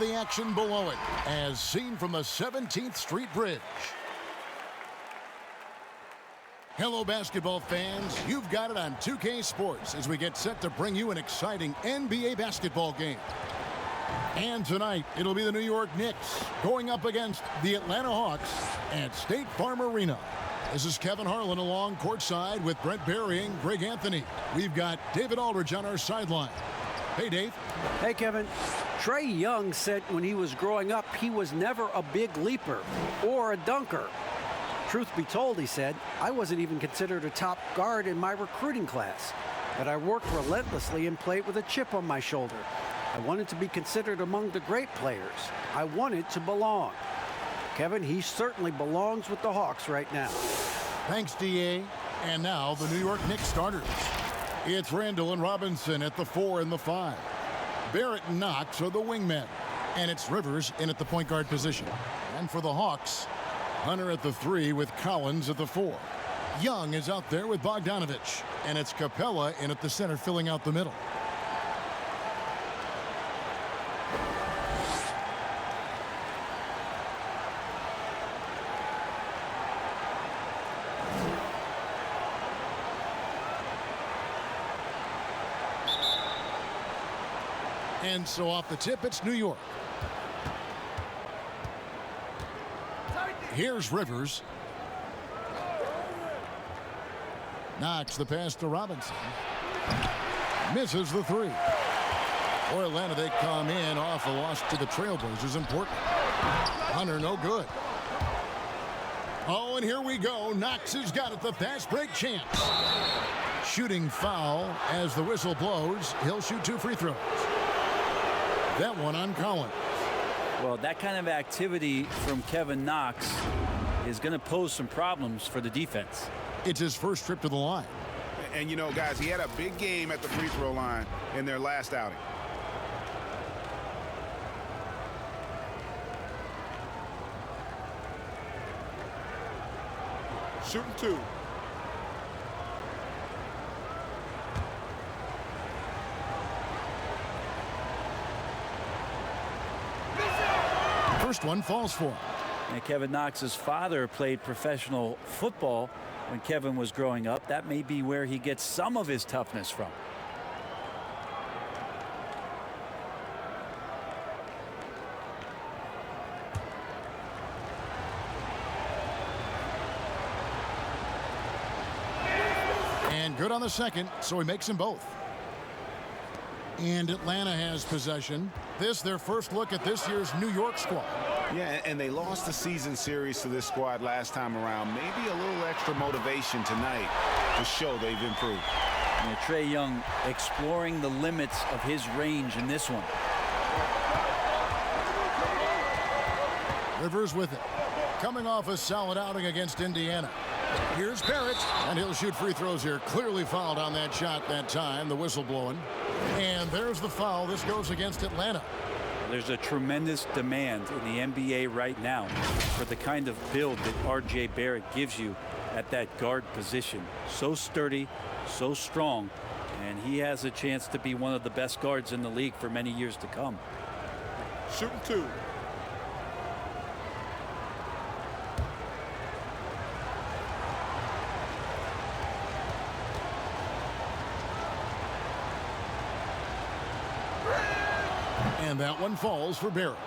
the action below it, as seen from the 17th Street Bridge. Hello, basketball fans. You've got it on 2K Sports as we get set to bring you an exciting NBA basketball game. And tonight, it'll be the New York Knicks going up against the Atlanta Hawks at State Farm Arena. This is Kevin Harlan along courtside with Brent Berry and Greg Anthony. We've got David Aldridge on our sideline. Hey, Dave. Hey, Kevin. Trae Young said when he was growing up, he was never a big leaper or a dunker. Truth be told, he said, I wasn't even considered a top guard in my recruiting class, but I worked relentlessly and played with a chip on my shoulder. I wanted to be considered among the great players. I wanted to belong. Kevin, he certainly belongs with the Hawks right now. Thanks, D.A. And now the New York Knicks starters. It's Randall and Robinson at the 4 and the 5. Barrett and Knox are the wingmen. And it's Rivers in at the point guard position. And for the Hawks, Hunter at the 3 with Collins at the 4. Young is out there with Bogdanovich. And it's Capella in at the center filling out the middle. And so off the tip, it's New York. Here's Rivers. Knocks the pass to Robinson. Misses the 3. For Atlanta, they come in off a loss to the Trailblazers. Important. Hunter, no good. Oh, and here we go. Knox has got it. The fast break chance. Shooting foul as the whistle blows. He'll shoot 2 free throws. That one on Collins. Well, that kind of activity from Kevin Knox is going to pose some problems for the defense. It's his first trip to the line. And, you know, guys, he had a big game at the free throw line in their last outing. Shooting 2. First one falls for him. And Kevin Knox's father played professional football when Kevin was growing up. That may be where he gets some of his toughness from. And good on the second, so he makes them both. And Atlanta has possession. This their first look at this year's New York squad. Yeah, and they lost the season series to this squad last time around. Maybe a little extra motivation tonight to show they've improved. And Trae Young exploring the limits of his range in this one. Rivers with it. Coming off a solid outing against Indiana. Here's Barrett, and he'll shoot free throws here. Clearly fouled on that shot that time, the whistle blowing. And there's the foul. This goes against Atlanta. There's a tremendous demand in the NBA right now for the kind of build that R.J. Barrett gives you at that guard position. So sturdy, so strong, and he has a chance to be one of the best guards in the league for many years to come. Shooting 2. And that one falls for Barrett.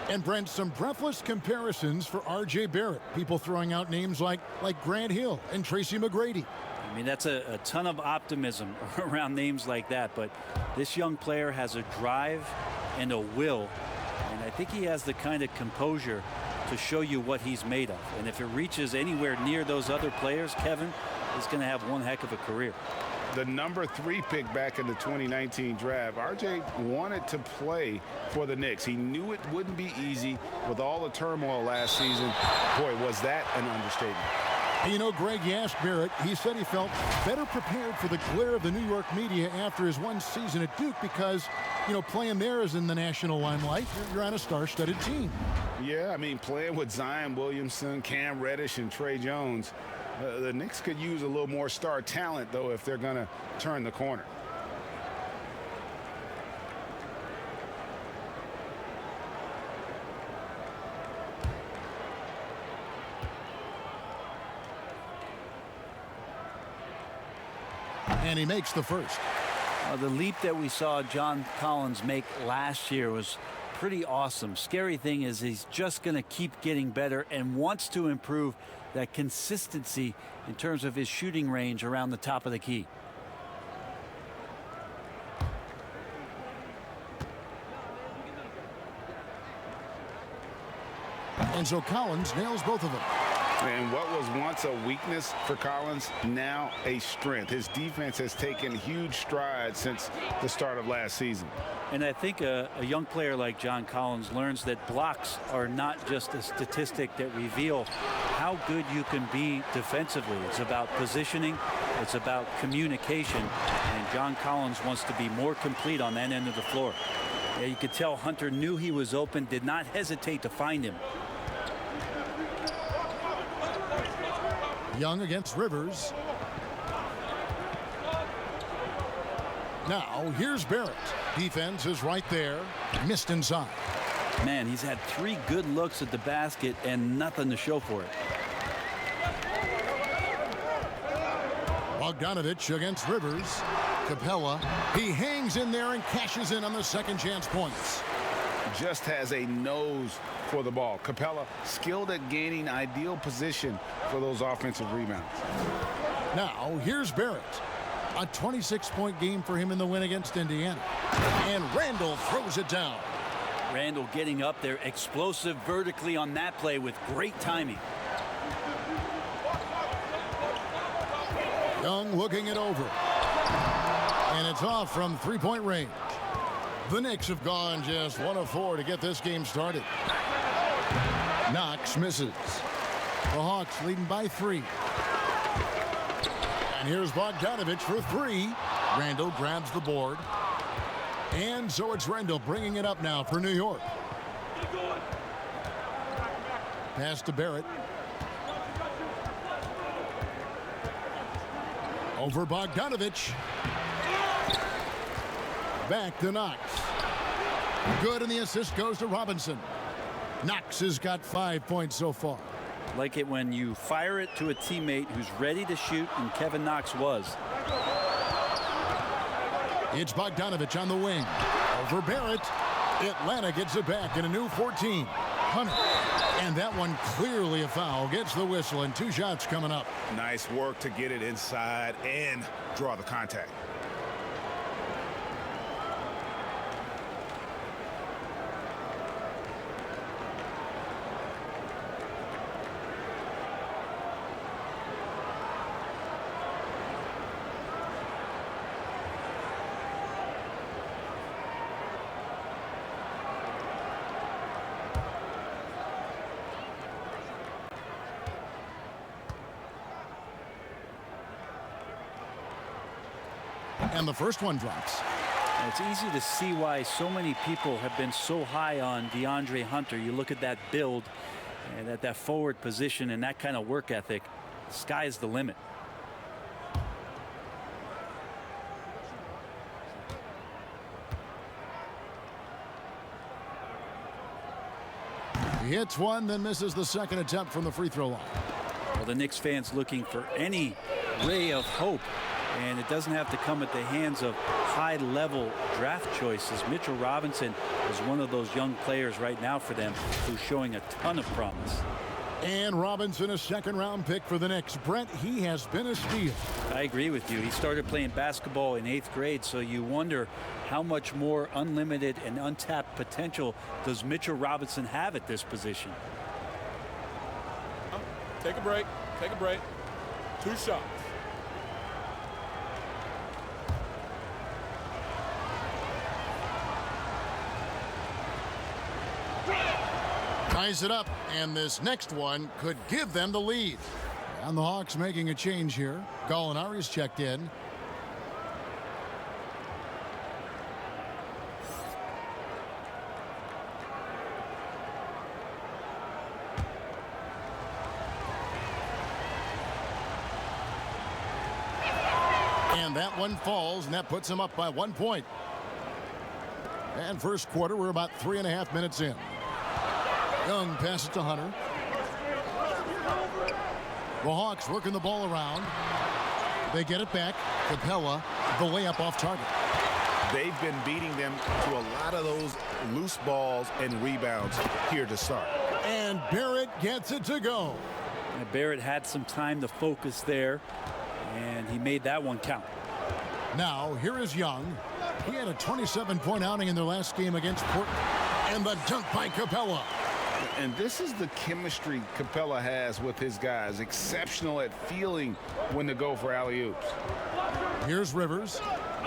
And Brent, some breathless comparisons for R.J. Barrett. People throwing out names like Grant Hill and Tracy McGrady. I mean, that's a ton of optimism around names like that. But this young player has a drive and a will. And I think he has the kind of composure to show you what he's made of. And if it reaches anywhere near those other players, Kevin is going to have one heck of a career. The number 3 pick back in the 2019 draft. RJ wanted to play for the Knicks. He knew it wouldn't be easy with all the turmoil last season. Boy, was that an understatement. And you know, Greg, you asked Barrett. He said he felt better prepared for the glare of the New York media after his one season at Duke because, you know, playing there is in the national limelight. You're on a star-studded team. Yeah, I mean, playing with Zion Williamson, Cam Reddish, and Trey Jones, the Knicks could use a little more star talent, though, if they're going to turn the corner. And he makes the first. The leap that we saw John Collins make last year was pretty awesome. Scary thing is he's just going to keep getting better and wants to improve that consistency in terms of his shooting range around the top of the key. And so Collins nails both of them. And what was once a weakness for Collins, now a strength. His defense has taken huge strides since the start of last season. And I think a young player like John Collins learns that blocks are not just a statistic that reveal how good you can be defensively. It's about positioning. It's about communication. And John Collins wants to be more complete on that end of the floor. Yeah, you could tell Hunter knew he was open, did not hesitate to find him. Young against Rivers. Now here's Barrett. Defense is right there. Missed inside. Man, he's had 3 good looks at the basket and nothing to show for it. Bogdanovich against Rivers. Capella. He hangs in there and cashes in on the second chance points. Just has a nose for the ball. Capella skilled at gaining ideal position for those offensive rebounds. Now here's Barrett. A 26-point game for him in the win against Indiana. And Randall throws it down. Randall getting up there, explosive vertically on that play with great timing. Young looking it over. And it's off from three-point range. The Knicks have gone just 1 of 4 to get this game started. Knox misses. The Hawks leading by 3. And here's Bogdanovich for 3. Randall grabs the board. And so it's Randall bringing it up now for New York. Pass to Barrett. Over Bogdanovich. Back to Knox. Good, and the assist goes to Robinson. Knox has got 5 points so far. Like it when you fire it to a teammate who's ready to shoot, and Kevin Knox was. It's Bogdanovich on the wing. Over Barrett. Atlanta gets it back in a new 14. Hunter. And that one clearly a foul. Gets the whistle, and 2 shots coming up. Nice work to get it inside and draw the contact. And the first one drops. It's easy to see why so many people have been so high on DeAndre Hunter. You look at that build and at that forward position and that kind of work ethic. Sky's the limit. He hits one, then misses the second attempt from the free throw line. Well, the Knicks fans looking for any ray of hope. And it doesn't have to come at the hands of high-level draft choices. Mitchell Robinson is one of those young players right now for them who's showing a ton of promise. And Robinson, a second-round pick for the Knicks. Brent, he has been a steal. I agree with you. He started playing basketball in 8th grade, so you wonder how much more unlimited and untapped potential does Mitchell Robinson have at this position. Take a break. Take a break. 2 shots. Ties it up, and this next one could give them the lead. And the Hawks making a change here. Gallinari's checked in. And that one falls, and that puts them up by 1 point. And first quarter, we're about 3.5 minutes in. Young passes to Hunter. The Hawks working the ball around. They get it back. Capella, the layup off target. They've been beating them to a lot of those loose balls and rebounds here to start. And Barrett gets it to go. And Barrett had some time to focus there, and he made that one count. Now, here is Young. He had a 27-point outing in their last game against Portland. And the dunk by Capella. And this is the chemistry Capella has with his guys. Exceptional at feeling when to go for alley-oops. Here's Rivers.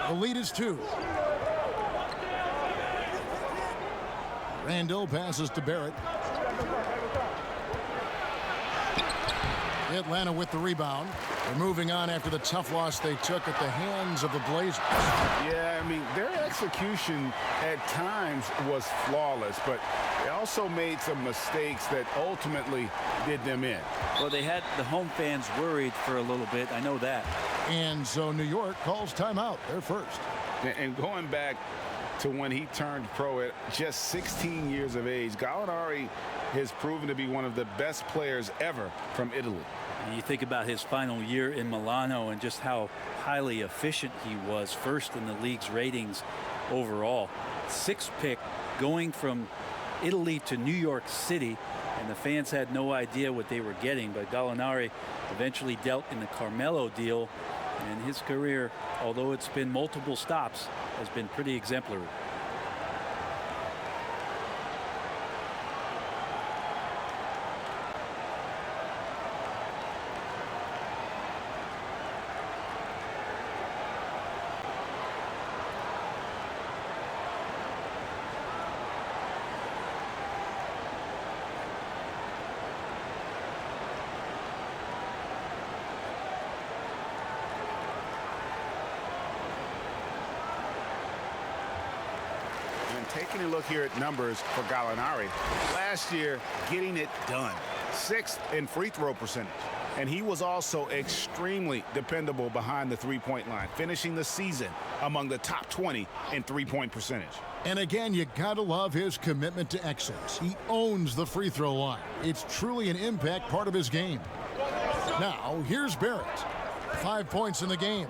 The lead is 2. Randall passes to Barrett. Atlanta with the rebound. They're moving on after the tough loss they took at the hands of the Blazers. Yeah, I mean, their execution at times was flawless, but they also made some mistakes that ultimately did them in. Well, they had the home fans worried for a little bit. I know that. And so New York calls timeout. They're first. And going back to when he turned pro at just 16 years of age, Gallinari has proven to be one of the best players ever from Italy. And you think about his final year in Milano and just how highly efficient he was, first in the league's ratings overall. 6th pick going from Italy to New York City, and the fans had no idea what they were getting, but Gallinari eventually dealt in the Carmelo deal, and his career, although it's been multiple stops, has been pretty exemplary. Taking a look here at numbers for Gallinari. Last year, getting it done. 6th in free throw percentage. And he was also extremely dependable behind the three-point line, finishing the season among the top 20 in three-point percentage. And again, you gotta love his commitment to excellence. He owns the free throw line. It's truly an impact part of his game. Now, here's Barrett. 5 points in the game.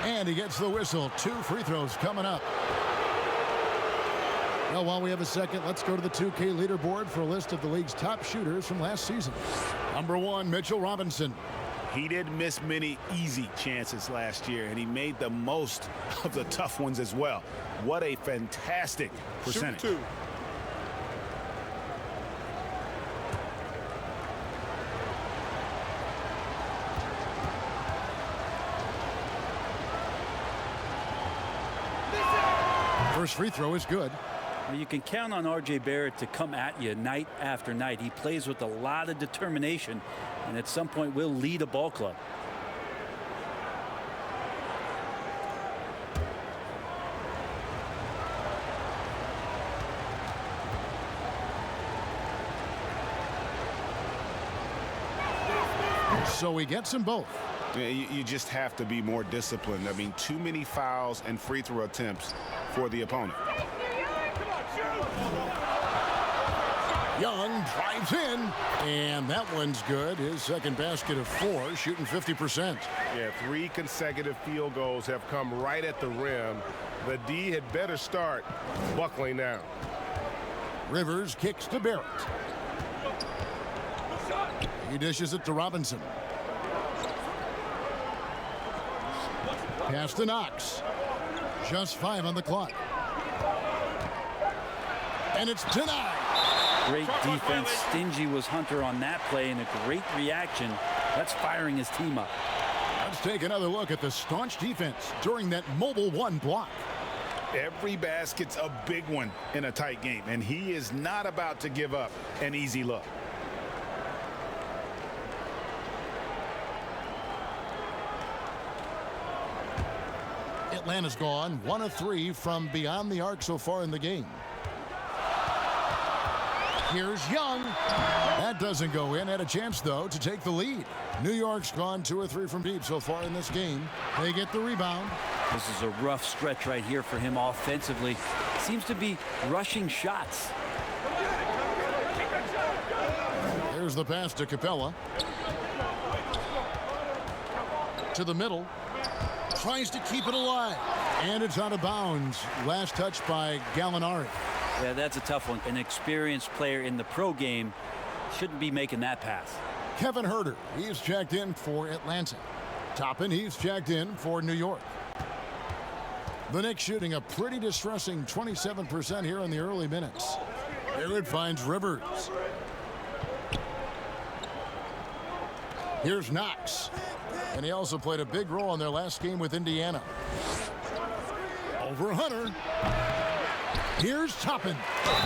And he gets the whistle. 2 free throws coming up. Well, while we have a second, let's go to the 2K leaderboard for a list of the league's top shooters from last season. Number 1, Mitchell Robinson. He didn't miss many easy chances last year, and he made the most of the tough ones as well. What a fantastic percentage. Shoot 2. First free throw is good. Well, you can count on R.J. Barrett to come at you night after night. He plays with a lot of determination, and at some point will lead a ball club. So he gets them both. Yeah, you just have to be more disciplined. I mean, too many fouls and free throw attempts for the opponent. Young drives in, and that one's good. His second basket of 4, shooting 50%. Yeah, 3 consecutive field goals have come right at the rim. The D had better start buckling down. Rivers kicks to Barrett. He dishes it to Robinson. Pass to Knox. Just 5 on the clock. And it's denied. Great defense. Stingy was Hunter on that play, and a great reaction. That's firing his team up. Let's take another look at the staunch defense during that mobile 1 block. Every basket's a big one in a tight game, and he is not about to give up an easy look. Atlanta's gone 1 of 3 from beyond the arc so far in the game. Here's Young. That doesn't go in. Had a chance, though, to take the lead. New York's gone 2 or 3 from deep so far in this game. They get the rebound. This is a rough stretch right here for him offensively. Seems to be rushing shots. Here's the pass to Capella. to the middle. Tries to keep it alive. And it's out of bounds. Last touch by Gallinari. Yeah, that's a tough one. An experienced player in the pro game shouldn't be making that pass. Kevin Herter, he's checked in for Atlanta. Toppin, he's checked in for New York. The Knicks shooting a pretty distressing 27% here in the early minutes. There it finds Rivers. Here's Knox. And he also played a big role in their last game with Indiana. Over Hunter. Here's Toppin.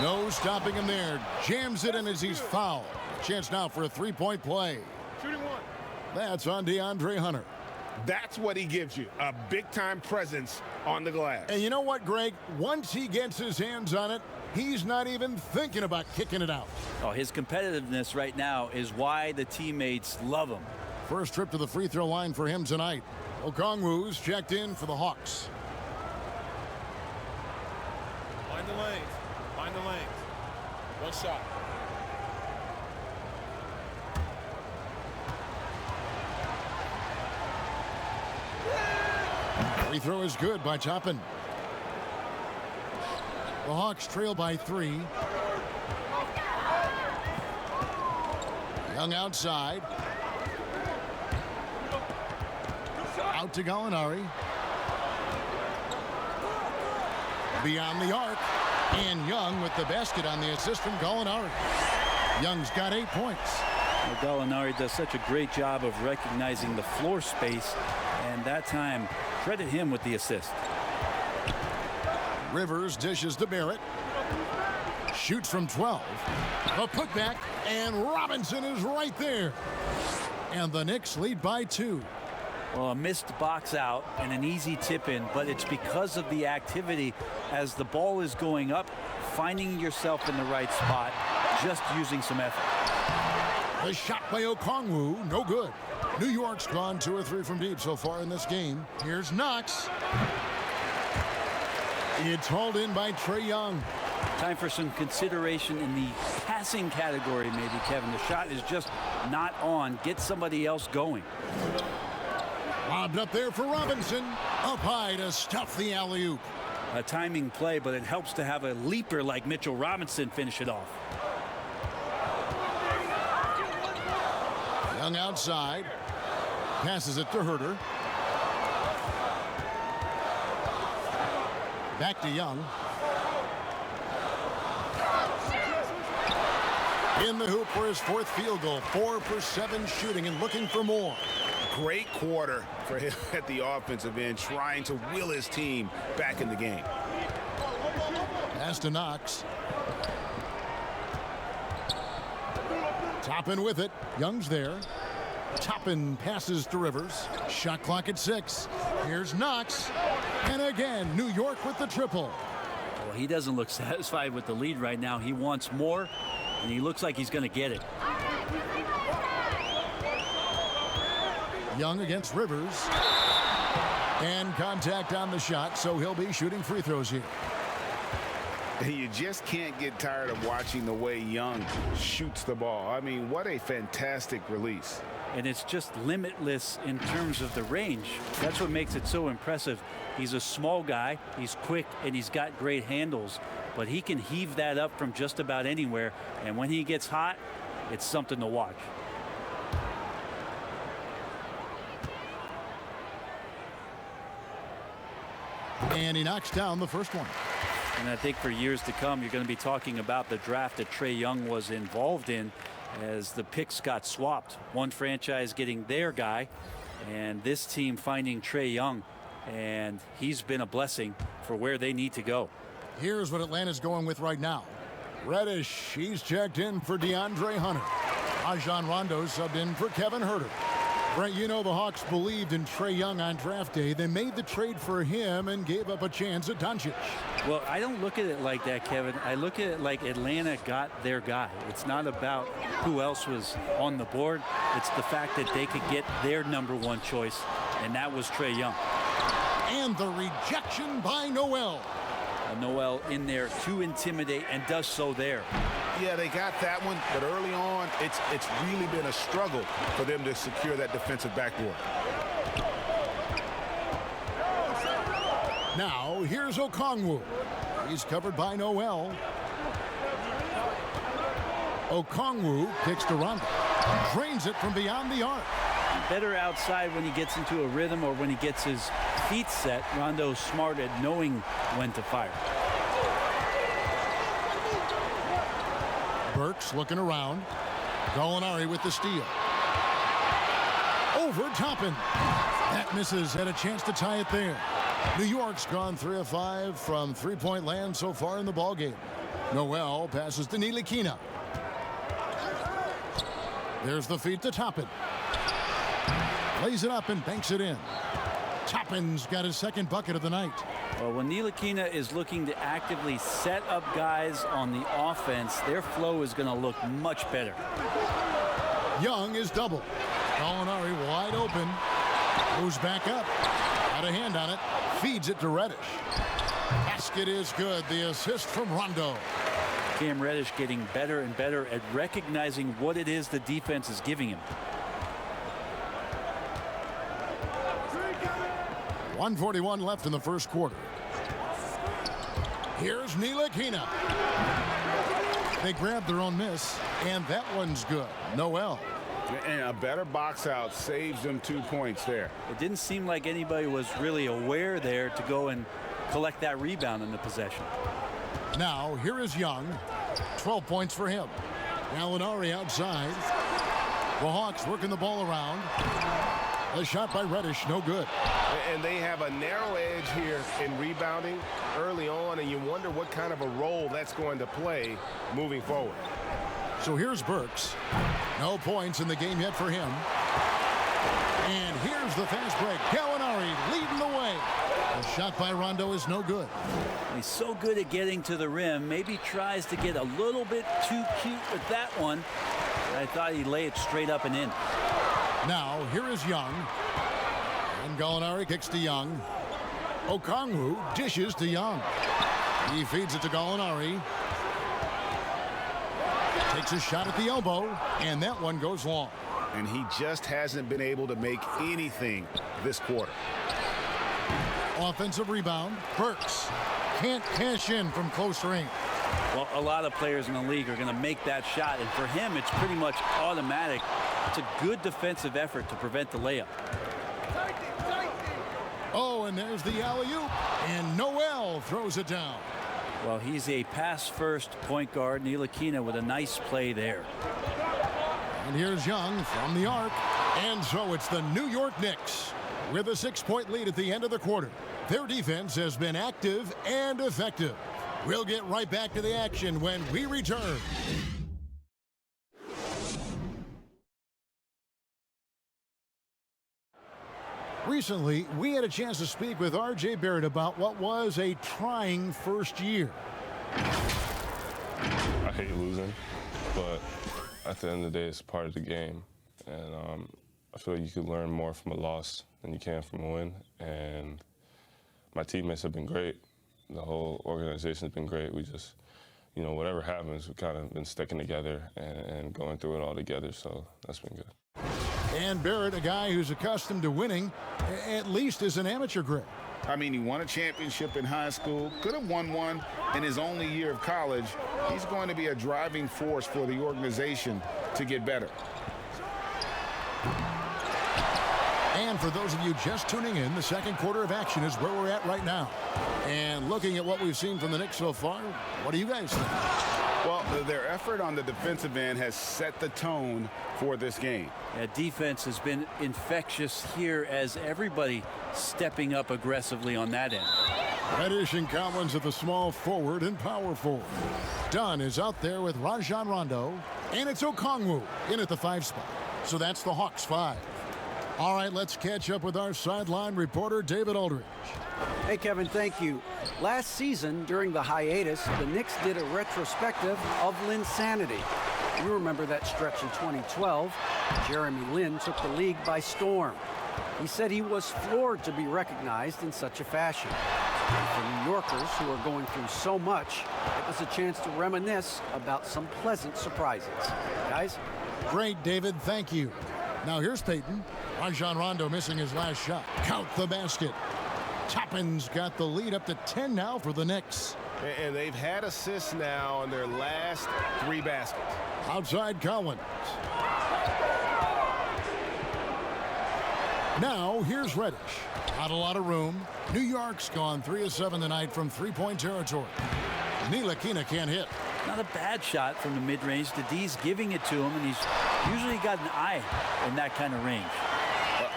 No stopping him there. Jams it in as he's fouled. Chance now for a three-point play. Shooting one. That's on DeAndre Hunter. That's what he gives you, a big-time presence on the glass. And you know what, Greg? Once he gets his hands on it, he's not even thinking about kicking it out. Oh, his competitiveness right now is why the teammates love him. First trip to the free throw line for him tonight. Okongwu's checked in for the Hawks. Find the lanes. Find the lanes. One shot. Free throw is good by Toppin. The Hawks trail by 3. Young outside. Out to Gallinari. Beyond the arc. And Young with the basket on the assist from Gallinari. Young's got 8 points. Well, Gallinari does such a great job of recognizing the floor space, and that time, credit him with the assist. Rivers dishes to Barrett. Shoots from 12. A putback, and Robinson is right there. And the Knicks lead by 2. Well, a missed box out and an easy tip in, but it's because of the activity as the ball is going up, finding yourself in the right spot, just using some effort. A shot by Okongwu, no good. New York's gone 2 or 3 from deep so far in this game. Here's Knox. It's hauled in by Trae Young. Time for some consideration in the passing category, maybe, Kevin. The shot is just not on. Get somebody else going. Lobbed up there for Robinson. Up high to stuff the alley-oop. A timing play, but it helps to have a leaper like Mitchell Robinson finish it off. Young outside. Passes it to Herter. Back to Young. In the hoop for his 4th field goal. 4 for 7 shooting and looking for more. Great quarter for him at the offensive end, trying to will his team back in the game. Pass to Knox. Toppin with it. Young's there. Toppin passes to Rivers. Shot clock at 6. Here's Knox. And again, New York with the triple. Well, he doesn't look satisfied with the lead right now. He wants more, and he looks like he's going to get it. Young against Rivers. And contact on the shot, so he'll be shooting free throws here. You just can't get tired of watching the way Young shoots the ball. I mean, what a fantastic release. And it's just limitless in terms of the range. That's what makes it so impressive. He's a small guy, he's quick, and he's got great handles. But he can heave that up from just about anywhere. And when he gets hot, it's something to watch. And he knocks down the first one. And I think for years to come, you're going to be talking about the draft that Trae Young was involved in as the picks got swapped. One franchise getting their guy, and this team finding Trae Young. And he's been a blessing for where they need to go. Here's what Atlanta's going with right now. Reddish, he's checked in for DeAndre Hunter. Rajon Rondo subbed in for Kevin Herter. Brent, you know the Hawks believed in Trae Young on draft day. They made the trade for him and gave up a chance at Doncic. Well, I don't look at it like that, Kevin. I look at it like Atlanta got their guy. It's not about who else was on the board. It's the fact that they could get their #1 choice, and that was Trae Young. And the rejection by Noel. Noel in there to intimidate, and does so there. Yeah, they got that one, but early on, it's really been a struggle for them to secure that defensive backboard. Now, here's Okongwu. He's covered by Noel. Okongwu kicks to Rondo. Drains it from beyond the arc. Better outside when he gets into a rhythm or when he gets his feet set. Rondo's smart at knowing when to fire. Burks looking around. Gallinari with the steal. Over Toppin. That misses. Had a chance to tie it there. New York's gone 3 of 5 from three-point land so far in the ballgame. Noel passes to Ntilikina. There's the feed to Toppin. Lays it up and banks it in. Toppin's got his second bucket of the night. Well, when Ntilikina is looking to actively set up guys on the offense, their flow is going to look much better. Young is double. Gallinari wide open. Moves back up. Got a hand on it. Feeds it to Reddish. Basket is good. The assist from Rondo. Cam Reddish getting better and better at recognizing what it is the defense is giving him. 1:41 left in the first quarter. Here's Ntilikina. They grabbed their own miss, and that one's good. Noel. And a better box out saves them 2 points there. It didn't seem like anybody was really aware there to go and collect that rebound in the possession. Now, here is Young. 12 points for him. Gallinari outside. The Hawks working the ball around. A shot by Reddish, no good. And they have a narrow edge here in rebounding early on, and you wonder what kind of a role that's going to play moving forward. So here's Burks. No points in the game yet for him. And here's the fast break. Gallinari leading the way. The shot by Rondo is no good. He's so good at getting to the rim. Maybe tries to get a little bit too cute with that one. I thought he'd lay it straight up and in. Now, here is Young. And Gallinari kicks to Young. Okongwu dishes to Young. He feeds it to Gallinari. Takes a shot at the elbow, and that one goes long. And he just hasn't been able to make anything this quarter. Offensive rebound. Burks can't cash in from close range. Well, a lot of players in the league are going to make that shot, and for him, it's pretty much automatic. It's a good defensive effort to prevent the layup. Oh, and there's the alley-oop, and Noel throws it down. Well, he's a pass-first point guard. Ntilikina with a nice play there. And here's Young from the arc. And so it's the New York Knicks with a 6-point lead at the end of the quarter. Their defense has been active and effective. We'll get right back to the action when we return. Recently, we had a chance to speak with R.J. Barrett about what was a trying first year. I hate losing, but at the end of the day, it's part of the game. And I feel like you could learn more from a loss than you can from a win. And my teammates have been great. The whole organization has been great. We just, you know, whatever happens, we've kind of been sticking together and going through it all together, so that's been good. And Barrett, a guy who's accustomed to winning, at least as an amateur grade. I mean, he won a championship in high school, could have won one in his only year of college. He's going to be a driving force for the organization to get better. And for those of you just tuning in, the second quarter of action is where we're at right now. And looking at what we've seen from the Knicks so far, what do you guys think? Well, their effort on the defensive end has set the tone for this game. Yeah, defense has been infectious here as everybody stepping up aggressively on that end. Reddish and Collins at the small forward and power forward. Dunn is out there with Rajon Rondo, and it's Okongwu in at the 5 spot. So that's the Hawks 5. All right, let's catch up with our sideline reporter, David Aldridge. Hey, Kevin, thank you. Last season, during the hiatus, the Knicks did a retrospective of Linsanity. You remember that stretch in 2012. Jeremy Lin took the league by storm. He said he was floored to be recognized in such a fashion. And for New Yorkers who are going through so much, it was a chance to reminisce about some pleasant surprises. Guys? Great, David. Thank you. Now here's Peyton. Rajon Rondo missing his last shot. Count the basket. Toppin's got the lead up to 10 now for the Knicks. And they've had assists now on their last 3 baskets. Outside Collins. Now here's Reddish. Not a lot of room. New York's gone 3 of 7 tonight from three-point territory. Ntilikina can't hit. Not a bad shot from the mid-range. The D's giving it to him, and he's usually got an eye in that kind of range.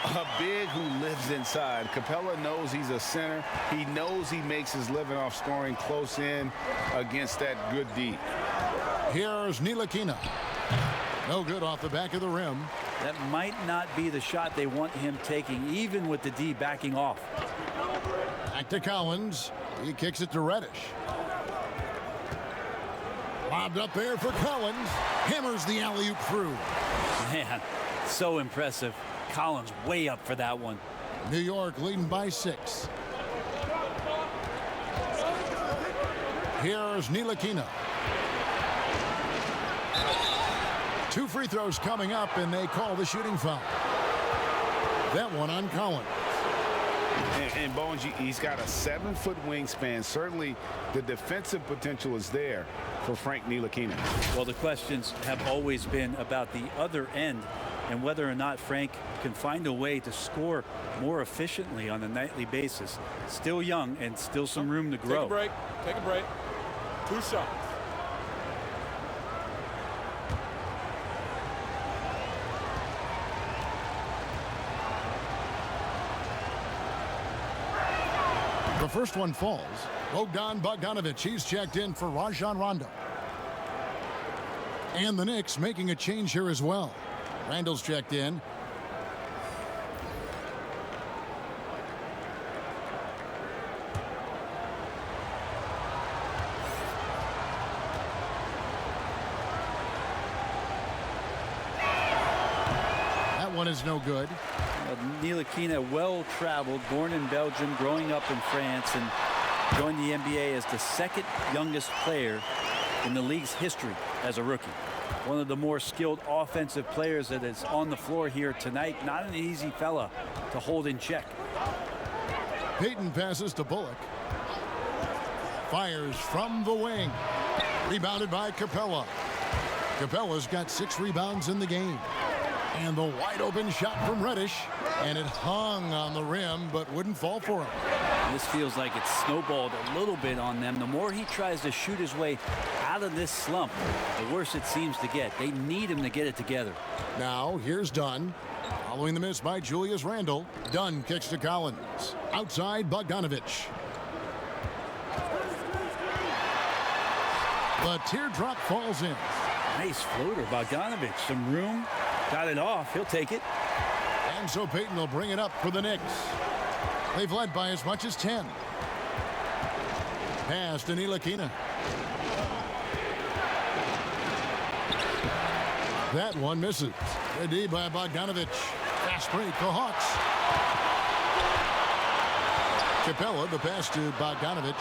A big who lives inside. Capella knows he's a center. He knows he makes his living off scoring close in against that good D. Here's Ntilikina. No good off the back of the rim. That might not be the shot they want him taking, even with the D backing off. Back to Collins. He kicks it to Reddish. Lobbed up there for Collins. Hammers the alley-oop through. Man, so impressive. Collins way up for that one. New York leading by 6. Here's Ntilikina. 2 free throws coming up, and they call the shooting foul. That one on Collins. And Bones, he's got a 7-foot wingspan. Certainly the defensive potential is there for Frank Ntilikina. Well, the questions have always been about the other end and whether or not Frank can find a way to score more efficiently on a nightly basis. Still young and still some room to grow. Take a break. Take a break. 2 shots. The first one falls. Bogdanovich, he's checked in for Rajon Rondo. And the Knicks making a change here as well. Randall's checked in. That one is no good. Ntilikina, well-traveled, born in Belgium, growing up in France, and joined the NBA as the 2nd youngest player in the league's history as a rookie. One of the more skilled offensive players that is on the floor here tonight. Not an easy fella to hold in check. Payton passes to Bullock. Fires from the wing. Rebounded by Capella. Capella's got 6 rebounds in the game. And the wide open shot from Reddish. And it hung on the rim, but wouldn't fall for him. This feels like it's snowballed a little bit on them. The more he tries to shoot his way out of this slump, the worse it seems to get. They need him to get it together. Now here's Dunn. Following the miss by Julius Randle. Dunn kicks to Collins. Outside Bogdanovich. The teardrop falls in. Nice floater, Bogdanovich. Some room. Got it off. He'll take it. And so Payton will bring it up for the Knicks. They've led by as much as 10. Pass to Ntilikina. That one misses. Good D by Bogdanovich. Fast break, the Hawks. Capella, the pass to Bogdanovich.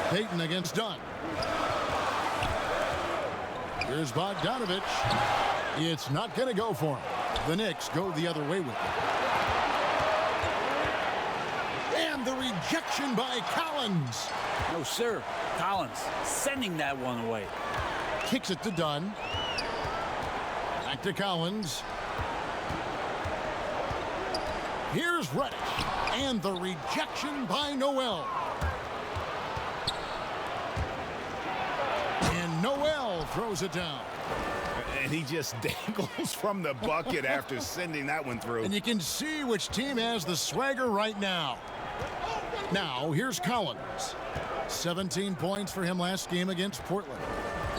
Payton against Dunn. Here's Bogdanovich. It's not going to go for him. The Knicks go the other way with it. And the rejection by Collins. No, sir. Collins sending that one away. Kicks it to Dunn. Back to Collins. Here's Reddish. And the rejection by Noel. And Noel throws it down. And he just dangles from the bucket after sending that one through. And you can see which team has the swagger right now. Now, here's Collins. 17 points for him last game against Portland.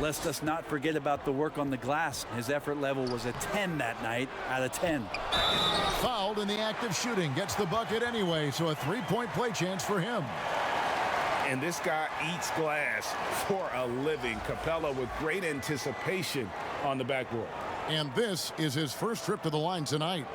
Let's us not forget about the work on the glass. His effort level was a 10 that night out of 10. Fouled in the act of shooting. Gets the bucket anyway, so a 3-point play chance for him. And this guy eats glass for a living. Capella with great anticipation on the backboard. And this is his first trip to the line tonight.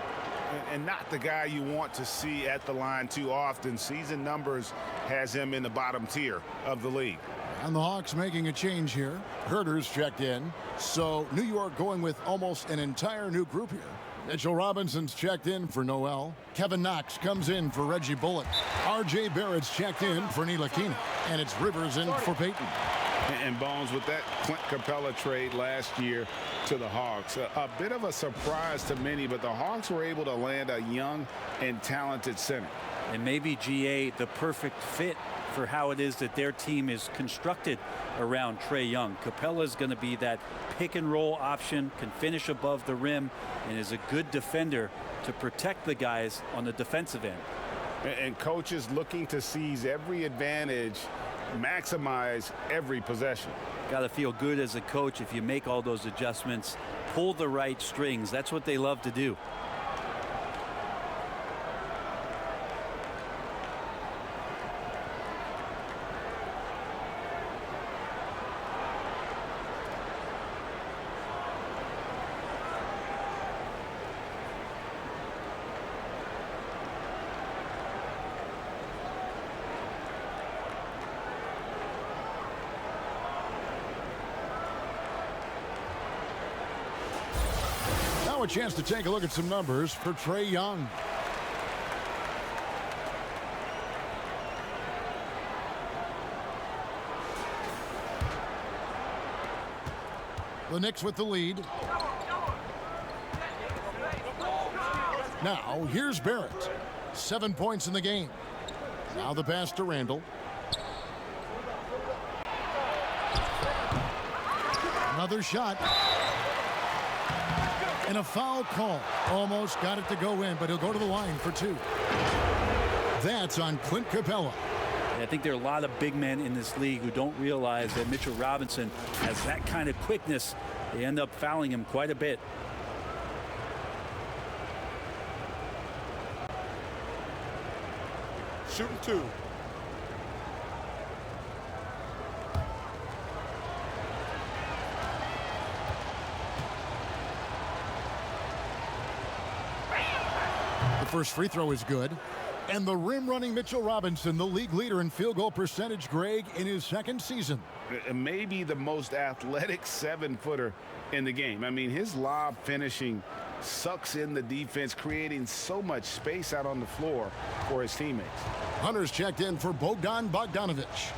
And not the guy you want to see at the line too often. Season numbers has him in the bottom tier of the league. And the Hawks making a change here. Herter's checked in. So New York going with almost an entire new group here. Mitchell Robinson's checked in for Noel. Kevin Knox comes in for Reggie Bullock. R.J. Barrett's checked in for Ntilikina. And it's Rivers in for Peyton. And Bones, with that Clint Capella trade last year to the Hawks, a bit of a surprise to many, but the Hawks were able to land a young and talented center. And maybe GA the perfect fit for how it is that their team is constructed around Trae Young. Capella's going to be that pick and roll option, can finish above the rim, and is a good defender to protect the guys on the defensive end. And coaches looking to seize every advantage, maximize every possession. Got to feel good as a coach if you make all those adjustments, pull the right strings. That's what they love to do. A chance to take a look at some numbers for Trae Young. The Knicks with the lead. Now here's Barrett. 7 points in the game. Now the pass to Randall. Another shot. And a foul call. Almost got it to go in, but he'll go to the line for two. That's on Clint Capella. I think there are a lot of big men in this league who don't realize that Mitchell Robinson has that kind of quickness. They end up fouling him quite a bit. Shooting two. First free throw is good. And the rim-running Mitchell Robinson, the league leader in field goal percentage, Greg, in his second season. Maybe the most athletic 7-footer in the game. I mean, his lob finishing sucks in the defense, creating so much space out on the floor for his teammates. Hunter's checked in for Bogdan Bogdanovic.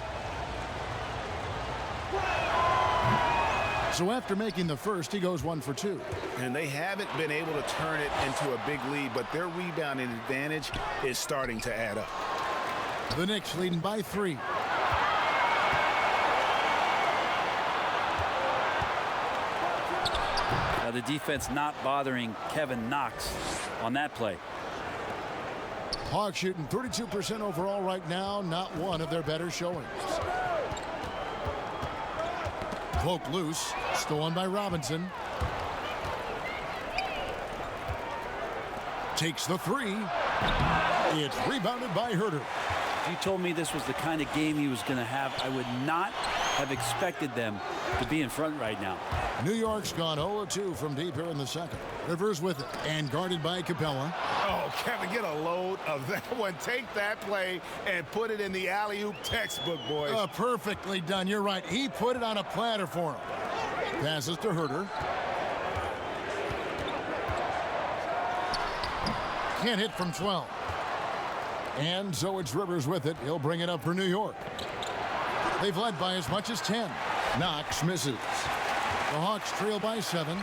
So after making the first, he goes 1 for 2. And they haven't been able to turn it into a big lead, but their rebounding advantage is starting to add up. The Knicks leading by 3. Now the defense not bothering Kevin Knox on that play. Hawks shooting 32% overall right now, not one of their better showings. Poke loose, stolen by Robinson. Takes the 3. It's rebounded by Herter. If you told me this was the kind of game he was going to have, I would not have expected them to be in front right now. New York's gone 0-2 from deep here in the second. Rivers with it and guarded by Capella. Oh, Kevin, get a load of that one. Take that play and put it in the alley-oop textbook, boys. Perfectly done. You're right. He put it on a platter for him. Passes to Herter. Can't hit from 12. And so it's Rivers with it. He'll bring it up for New York. They've led by as much as 10. Knox misses. The Hawks trail by 7.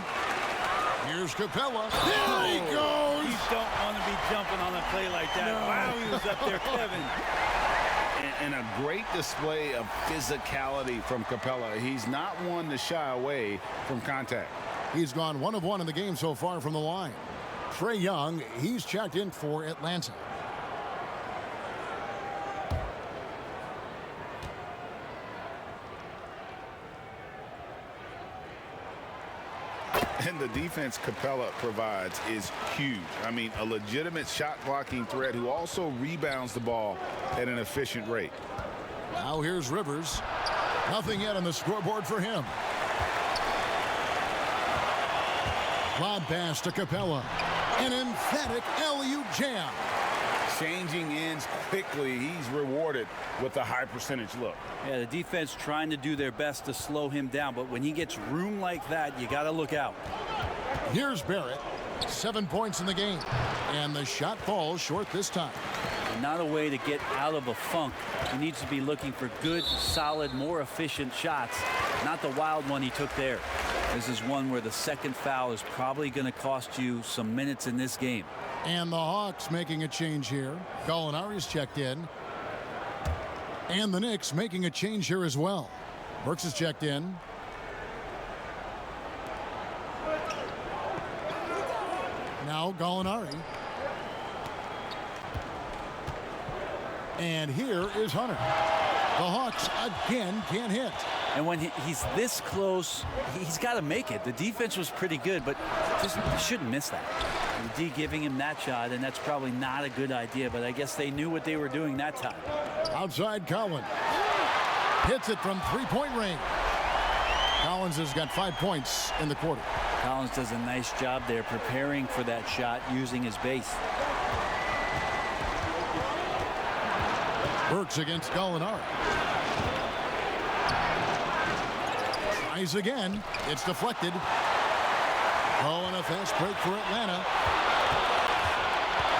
Here's Capella. There he goes. You don't want to be jumping on a play like that. No. Wow, he was up there, Kevin. And a great display of physicality from Capella. He's not one to shy away from contact. He's gone 1 of 1 in the game so far from the line. Trae Young, he's checked in for Atlanta. And the defense Capella provides is huge. I mean, a legitimate shot blocking threat who also rebounds the ball at an efficient rate. Now here's Rivers. Nothing yet on the scoreboard for him. Lob pass to Capella. An emphatic alley-oop jam. Changing ends quickly. He's rewarded with a high percentage look. Yeah, the defense trying to do their best to slow him down, but when he gets room like that, you got to look out. Here's Barrett. 7 points in the game. And the shot falls short this time. And not a way to get out of a funk. He needs to be looking for good, solid, more efficient shots, not the wild one he took there. This is one where the second foul is probably going to cost you some minutes in this game. And the Hawks making a change here. Gallinari's checked in. And the Knicks making a change here as well. Burks is checked in. Now Gallinari. And here is Hunter. The Hawks again can't hit. And when he's this close, he's got to make it. The defense was pretty good, but just shouldn't miss that. The D giving him that shot, and that's probably not a good idea, but I guess they knew what they were doing that time. Outside Collins. Hits it from three-point range. Collins has got 5 points in the quarter. Collins does a nice job there preparing for that shot using his base. Burks against Gallinari. Tries again. It's deflected. Oh, and a fast break for Atlanta.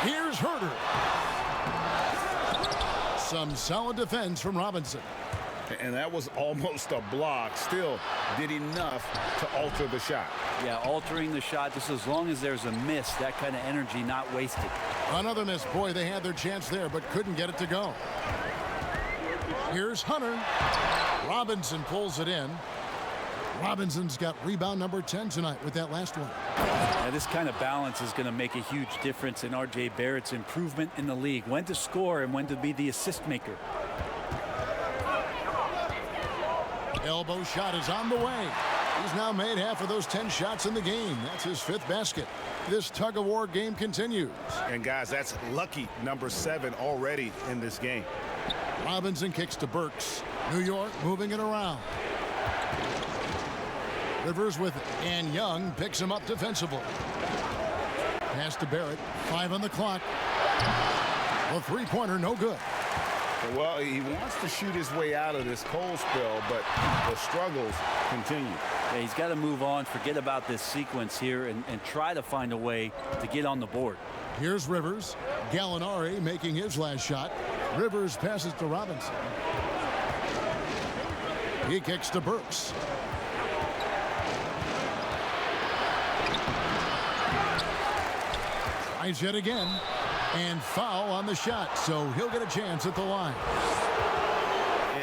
Here's Herter. Some solid defense from Robinson. And that was almost a block. Still did enough to alter the shot. Yeah, altering the shot just as long as there's a miss, that kind of energy not wasted. Another miss. Boy, they had their chance there, but couldn't get it to go. Here's Hunter. Robinson pulls it in. Robinson's got rebound number 10 tonight with that last one. Now, this kind of balance is going to make a huge difference in R.J. Barrett's improvement in the league. When to score and when to be the assist maker. Elbow shot is on the way. He's now made half of those 10 shots in the game. That's his 5th basket. This tug-of-war game continues. And guys, that's lucky number 7 already in this game. Robinson kicks to Burks. New York moving it around. Rivers with it, and Young picks him up defensively. Pass to Barrett. 5 on the clock. A three-pointer, no good. Well, he wants to shoot his way out of this cold spell, but the struggles continue. Yeah, he's got to move on, forget about this sequence here, and try to find a way to get on the board. Here's Rivers. Gallinari making his last shot. Rivers passes to Robinson. He kicks to Burks. Tries yet again. And foul on the shot, so he'll get a chance at the line.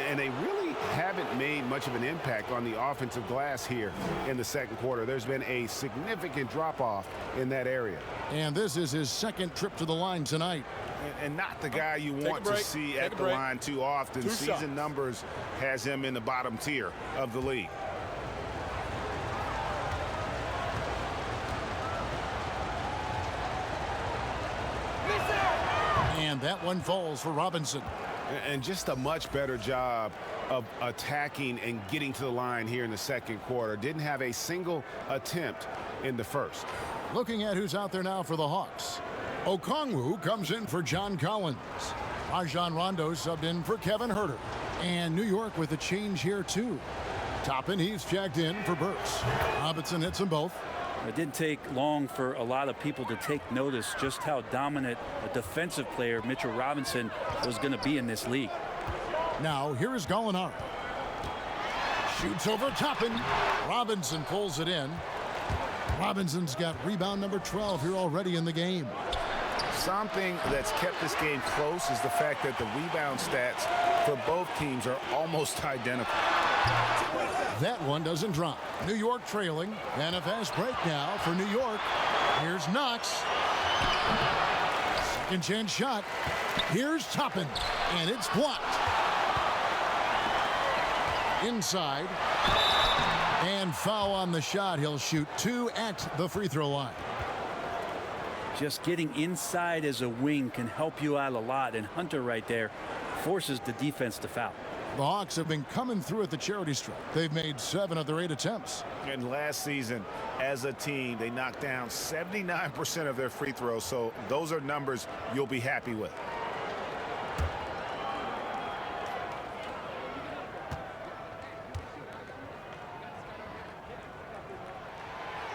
And they really haven't made much of an impact on the offensive glass here in the second quarter. There's been a significant drop-off in that area. And this is his 2nd trip to the line tonight. And not the guy you want to see at the line too often. Season numbers has him in the bottom tier of the league. And that one falls for Robinson. And just a much better job of attacking and getting to the line here in the second quarter. Didn't have a single attempt in the first. Looking at who's out there now for the Hawks. Okongwu comes in for John Collins. Rajon Rondo subbed in for Kevin Herter. And New York with a change here too. Toppin, he's checked in for Burks. Robinson hits them both. It didn't take long for a lot of people to take notice just how dominant a defensive player Mitchell Robinson was going to be in this league. Now here is Gallinari. Shoots over Toppin. Robinson pulls it in. Robinson's got rebound number 12 here already in the game. Something that's kept this game close is the fact that the rebound stats for both teams are almost identical. That one doesn't drop. New York trailing. And a fast break now for New York. Here's Knox. Second chance shot. Here's Toppin. And it's blocked. Inside. And foul on the shot. He'll shoot 2 at the free throw line. Just getting inside as a wing can help you out a lot. And Hunter right there forces the defense to foul. The Hawks have been coming through at the charity stripe. They've made 7 of their 8 attempts. And last season, as a team, they knocked down 79% of their free throws. So those are numbers you'll be happy with.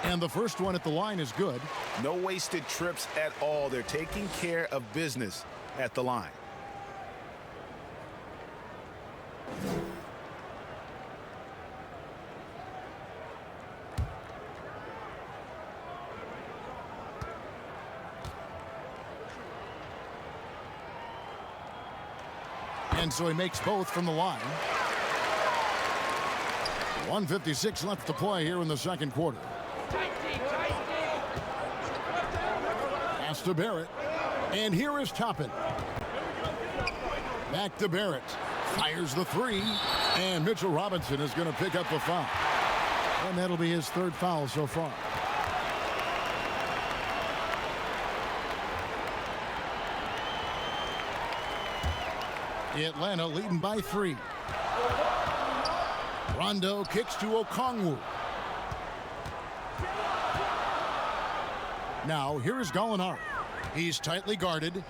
And And the first one at the line is good. No wasted trips at all. They're taking care of business at the line. And so he makes both from the line. 1:56 left to play here in the second quarter. Pass to Barrett. And here is Toppin. Back to Barrett. Fires the three. And Mitchell Robinson is going to pick up the foul. And that'll be his third foul so far. Atlanta leading by 3. Rondo kicks to Okongwu. Now here is Gallinari. He's tightly guarded.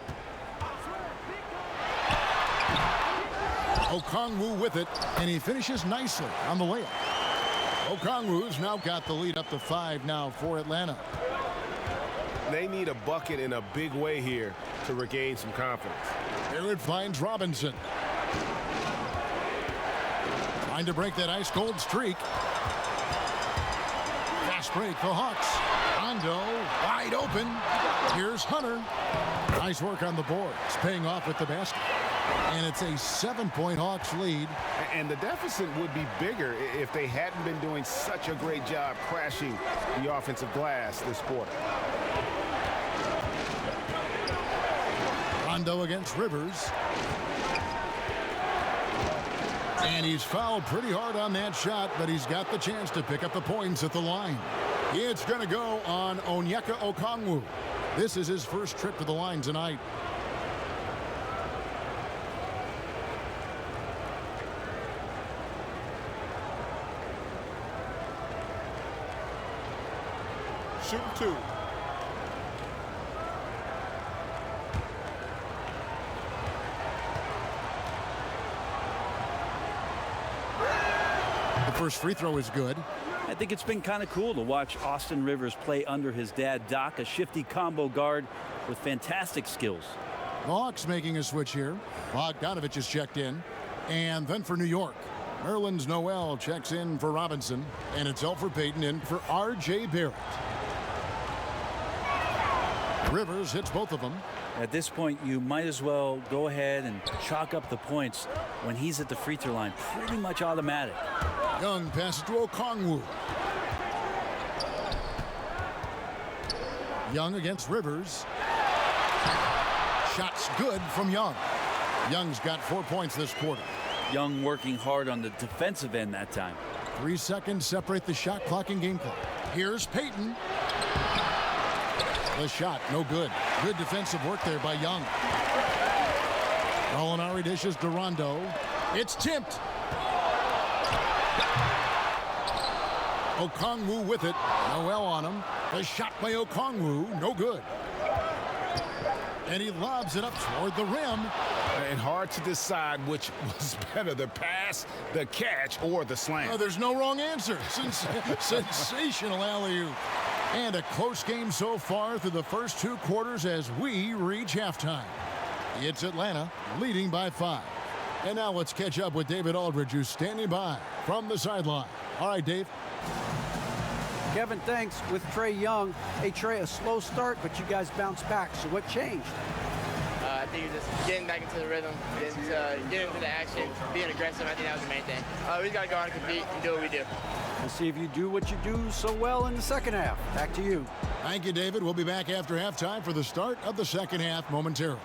Okongwu with it, and he finishes nicely on the layup. Okongwu's now got the lead up to 5 now for Atlanta. They need a bucket in a big way here to regain some confidence. Barrett finds Robinson. Trying to break that ice-cold streak. Fast break, the Hawks. Rondo wide open. Here's Hunter. Nice work on the boards, paying off with the basket. And it's a 7-point Hawks lead. And the deficit would be bigger if they hadn't been doing such a great job crashing the offensive glass this quarter. Rondo against Rivers. And he's fouled pretty hard on that shot, but he's got the chance to pick up the points at the line. It's going to go on Onyeka Okongwu. This is his first trip to the line tonight. Shooting 2. The first free throw is good. I think it's been kind of cool to watch Austin Rivers play under his dad, Doc, a shifty combo guard with fantastic skills. The Hawks making a switch here. Bogdanovich is checked in. And then for New York, Nerlens Noel checks in for Robinson. And it's Elfrid Payton in for R.J. Barrett. Rivers hits both of them. At this point, you might as well go ahead and chalk up the points when he's at the free throw line. Pretty much automatic. Young passes to Okongwu. Young against Rivers. Shots good from Young. Young's got 4 points this quarter. Young working hard on the defensive end that time. 3 seconds separate the shot clock and game clock. Here's Payton. The shot, no good. Good defensive work there by Young. Gallinari dishes to Rondo. It's tipped. Okongwu with it. Noel on him. The shot by Okongwu, no good. And he lobs it up toward the rim. And hard to decide which was better, the pass, the catch, or the slam. Oh, there's no wrong answer. Sensational alley-oop. And a close game so far through the first 2 quarters as we reach halftime. It's Atlanta leading by 5. And now let's catch up with David Aldridge, who's standing by from the sideline. All right, Dave. Kevin, thanks. With Trae Young. Hey, Trae, a slow start, but you guys bounced back. So what changed? I think just getting back into the rhythm, getting into the action, being aggressive. I think that was the main thing. We just got to go out and compete and do what we do. We'll see if you do what you do so well in the second half. Back to you. Thank you, David. We'll be back after halftime for the start of the second half momentarily.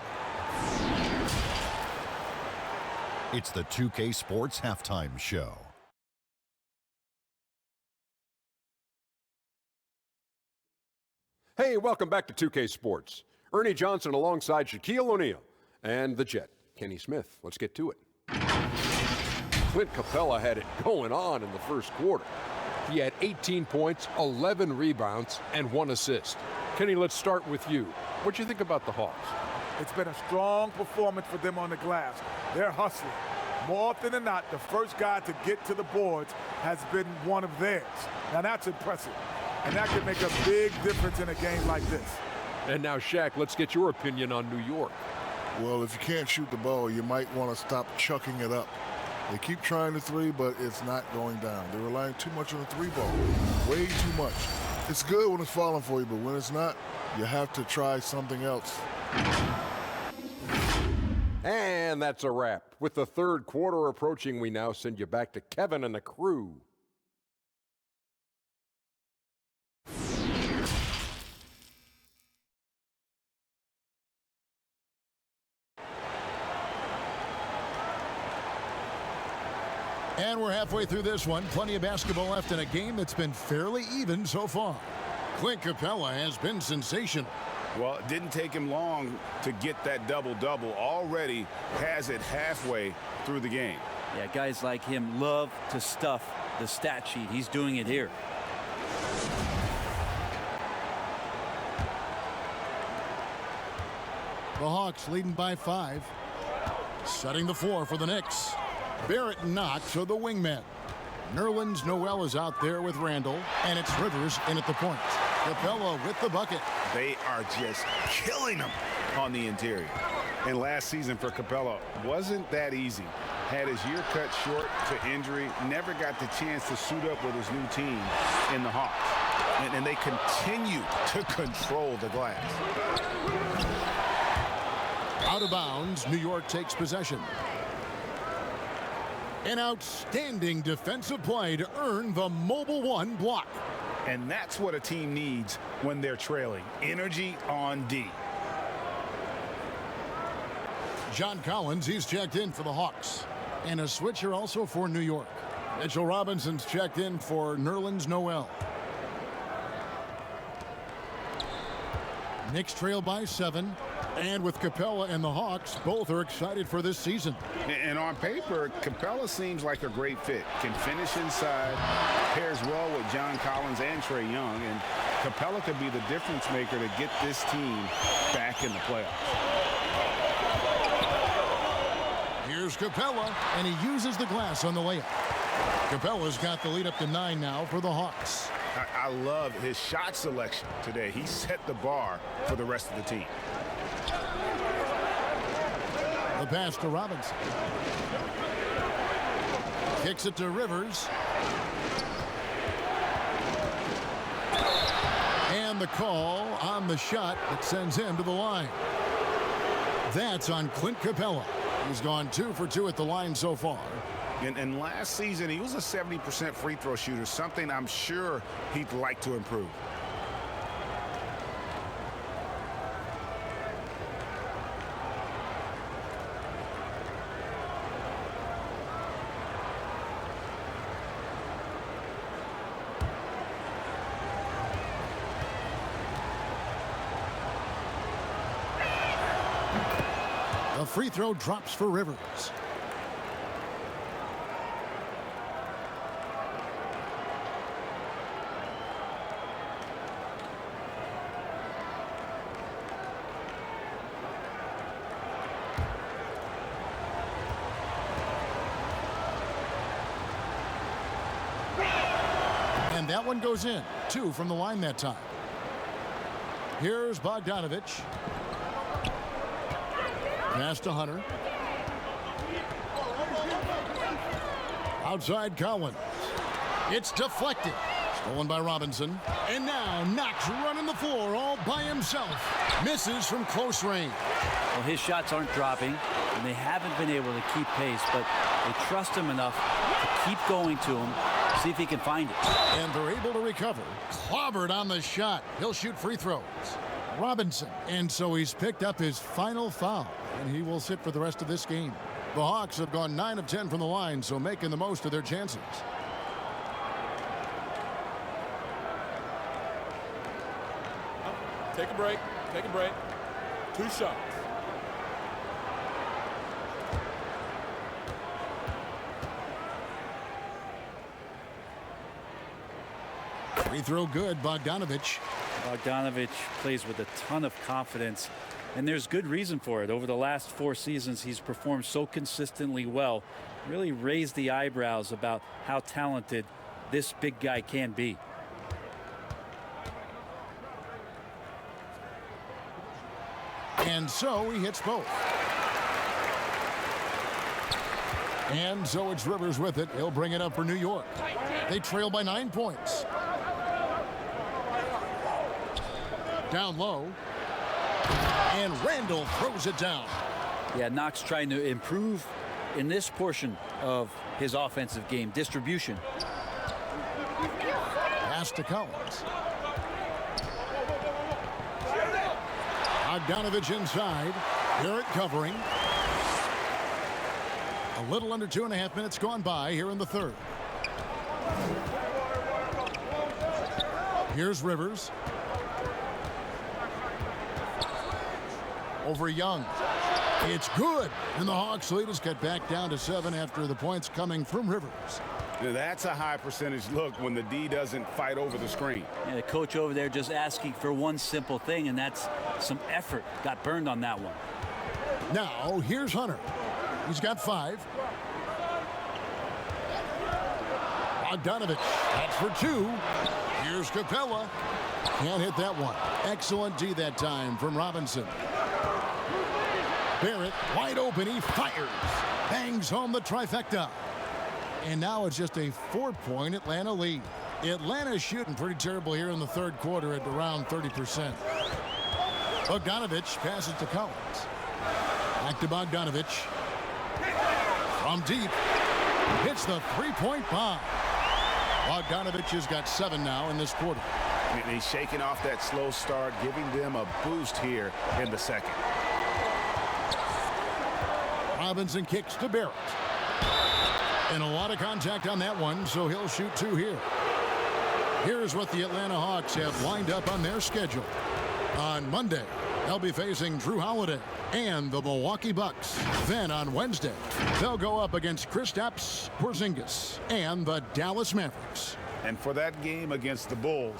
It's the 2K Sports Halftime Show. Hey, welcome back to 2K Sports. Ernie Johnson alongside Shaquille O'Neal and the Jet, Kenny Smith. Let's get to it. Clint Capella had it going on in the first quarter. He had 18 points, 11 rebounds, and 1 assist. Kenny, let's start with you. What do you think about the Hawks? It's been a strong performance for them on the glass. They're hustling. More often than not, the first guy to get to the boards has been one of theirs. Now that's impressive. And that can make a big difference in a game like this. And now, Shaq, let's get your opinion on New York. Well, if you can't shoot the ball, you might want to stop chucking it up. They keep trying the three, but it's not going down. They're relying too much on the three ball, way too much. It's good when it's falling for you, but when it's not, you have to try something else. And that's a wrap. With the third quarter approaching, we now send you back to Kevin and the crew. And we're halfway through this one. Plenty of basketball left in a game that's been fairly even so far. Clint Capella has been sensational. Well, it didn't take him long to get that double-double. Already has it halfway through the game. Yeah, guys like him love to stuff the stat sheet. He's doing it here. The Hawks leading by 5. Setting the floor for the Knicks. Barrett Knox are the wingmen. Nerlens Noel is out there with Randall, and it's Rivers in at the point. Capella with the bucket. They are just killing them on the interior. And last season for Capella wasn't that easy. Had his year cut short to injury, never got the chance to suit up with his new team in the Hawks. And they continue to control the glass. Out of bounds, New York takes possession. An outstanding defensive play to earn the mobile one block. And that's what a team needs when they're trailing. Energy on D. John Collins, he's checked in for the Hawks. And a switcher also for New York. Mitchell Robinson's checked in for Nerlens Noel. Knicks trail by 7. And with Capella and the Hawks, both are excited for this season. And on paper, Capella seems like a great fit. Can finish inside, pairs well with John Collins and Trae Young, and Capella could be the difference maker to get this team back in the playoffs. Here's Capella, and he uses the glass on the layup. Capella's got the lead up to 9 now for the Hawks. I love his shot selection today. He set the bar for the rest of the team. The pass to Robinson. Kicks it to Rivers. And the call on the shot that sends him to the line. That's on Clint Capella. He's gone 2 for 2 at the line so far. And last season, he was a 70% free throw shooter, something I'm sure he'd like to improve. The free throw drops for Rivers. And that one goes in. 2 from the line that time. Here's Bogdanovich. Pass to Hunter. Outside Collins. It's deflected. Stolen by Robinson. And now Knox running the floor all by himself. Misses from close range. Well, his shots aren't dropping, and they haven't been able to keep pace, but they trust him enough to keep going to him, see if he can find it. And they're able to recover. Clobbered on the shot. He'll shoot free throws. Robinson. And so he's picked up his final foul, and he will sit for the rest of this game. The Hawks have gone 9 of 10 from the line, so making the most of their chances. Take a break. Take a break. 2 shots. Free throw good, Bogdanovich. Bogdanovich plays with a ton of confidence, and there's good reason for it. Over the last 4 seasons, he's performed so consistently well, really raised the eyebrows about how talented this big guy can be. And so he hits both. And so it's Rivers with it. He'll bring it up for New York. They trail by 9 points. Down low. And Randall throws it down. Yeah, Knox trying to improve in this portion of his offensive game. Distribution. Pass to Collins. Bogdanovich inside. Barrett covering. A little under 2.5 minutes gone by here in the third. Here's Rivers. Over Young. It's good. And the Hawks lead is cut back down to 7 after the points coming from Rivers. Now, that's a high percentage look when the D doesn't fight over the screen. And the coach over there just asking for one simple thing, and that's some effort. Got burned on that one. Now, here's Hunter. He's got 5. Bogdanovich, that's for 2. Here's Capella. Can't hit that one. Excellent D that time from Robinson. Barrett, wide open, he fires. Bangs home the trifecta. And now it's just a 4-point Atlanta lead. Atlanta's shooting pretty terrible here in the third quarter at around 30%. Bogdanovich passes to Collins. Back to Bogdanovich. From deep. Hits the 3-point bomb. Bogdanovich has got 7 now in this quarter. And he's shaking off that slow start, giving them a boost here in the second. Robinson kicks to Barrett. And a lot of contact on that one, so he'll shoot 2 here. Here's what the Atlanta Hawks have lined up on their schedule. On Monday, they'll be facing Drew Holiday and the Milwaukee Bucks. Then on Wednesday, they'll go up against Kristaps Porzingis and the Dallas Mavericks. And for that game against the Bulls,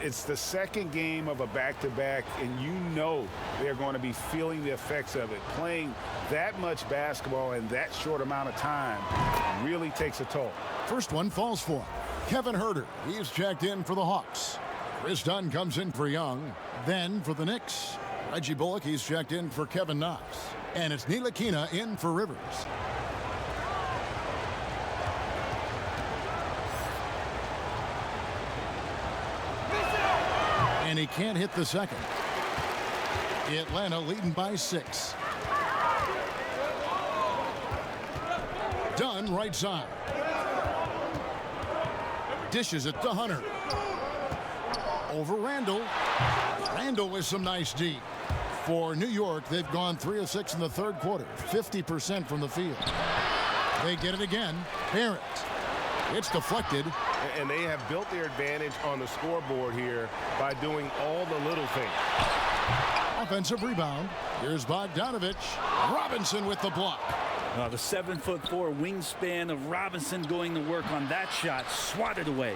it's the second game of a back-to-back, and you know they're going to be feeling the effects of it. Playing that much basketball in that short amount of time really takes a toll. First one falls for Kevin Huerter. He's checked in for the Hawks. Chris Dunn comes in for Young. Then for the Knicks, Reggie Bullock, he's checked in for Kevin Knox. And it's Ntilikina in for Rivers. And he can't hit the second. Atlanta leading by 6. Dunn right side. Dishes it to Hunter. Over Randall. Randall with some nice D. For New York, they've gone 3 of 6 in the third quarter. 50% from the field. They get it again. Barrett. It's deflected. And they have built their advantage on the scoreboard here by doing all the little things. Offensive rebound. Here's Bogdanovich. Robinson with the block. The 7'4" wingspan of Robinson going to work on that shot. Swatted away.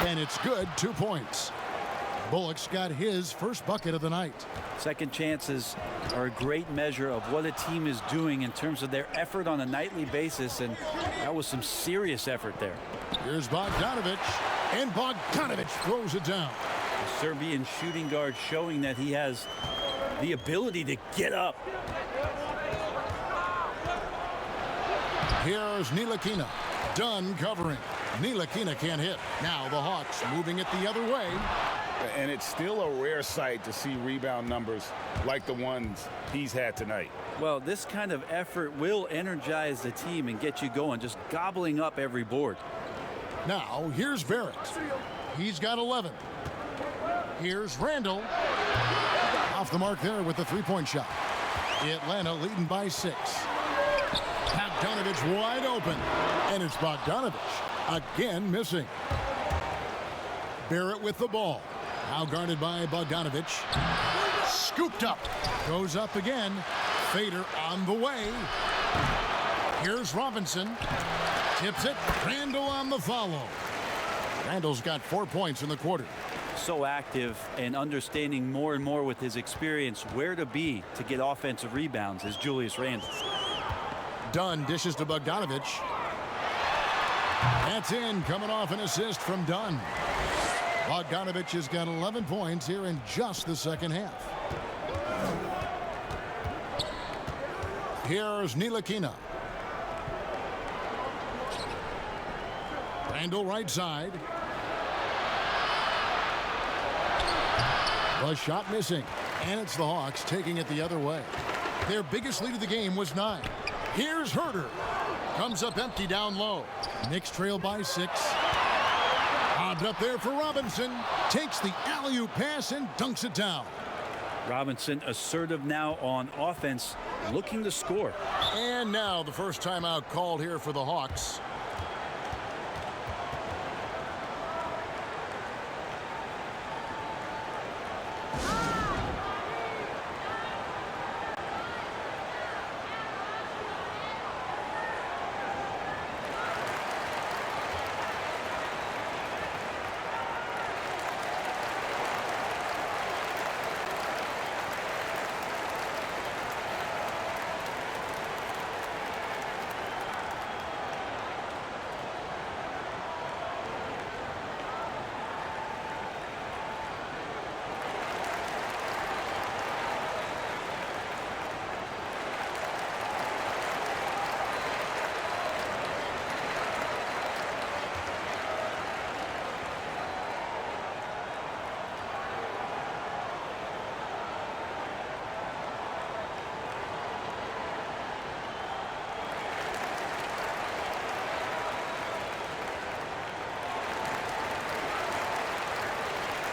And it's good. 2 points. Bullock's got his first bucket of the night. Second chances are a great measure of what a team is doing in terms of their effort on a nightly basis, and that was some serious effort there. Here's Bogdanovich, and Bogdanovich throws it down. The Serbian shooting guard showing that he has the ability to get up. Here's Ntilikina. Dunn covering. Ntilikina can't hit. Now the Hawks moving it the other way. And it's still a rare sight to see rebound numbers like the ones he's had tonight. Well, this kind of effort will energize the team and get you going, just gobbling up every board. Now, here's Barrett. He's got 11. Here's Randall. Off the mark there with the 3-point shot. Atlanta leading by 6. Bogdanovich wide open. And it's Bogdanovich again missing. Barrett with the ball. Now guarded by Bogdanovich. Scooped up. Goes up again. Fader on the way. Here's Robinson. Tips it. Randall on the follow. Randall's got 4 points in the quarter. So active and understanding more and more with his experience where to be to get offensive rebounds is Julius Randle. Dunn dishes to Bogdanovich. That's in, coming off an assist from Dunn. Bogdanovich has got 11 points here in just the second half. Here's Ntilikina. Randall right side. The shot missing. And it's the Hawks taking it the other way. Their biggest lead of the game was 9. Here's Herter. Comes up empty down low. Knicks trail by 6. Lobbed up there for Robinson. Takes the alley-oop pass and dunks it down. Robinson assertive now on offense, looking to score. And now the first timeout called here for the Hawks.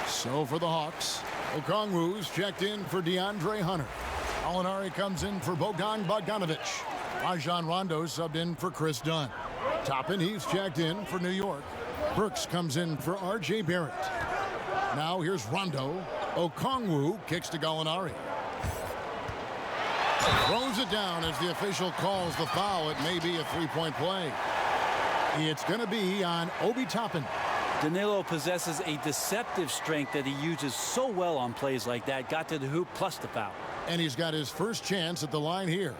So for the Hawks, Okongwu's checked in for DeAndre Hunter. Gallinari comes in for Bogdan Bogdanovic. Rajon Rondo subbed in for Chris Dunn. Toppin, he's checked in for New York. Burks comes in for R.J. Barrett. Now here's Rondo. Okongwu kicks to Gallinari. Throws it down as the official calls the foul. It may be a three-point play. It's going to be on Obi Toppin. Danilo possesses a deceptive strength that he uses so well on plays like that. Got to the hoop plus the foul. And he's got his first chance at the line here.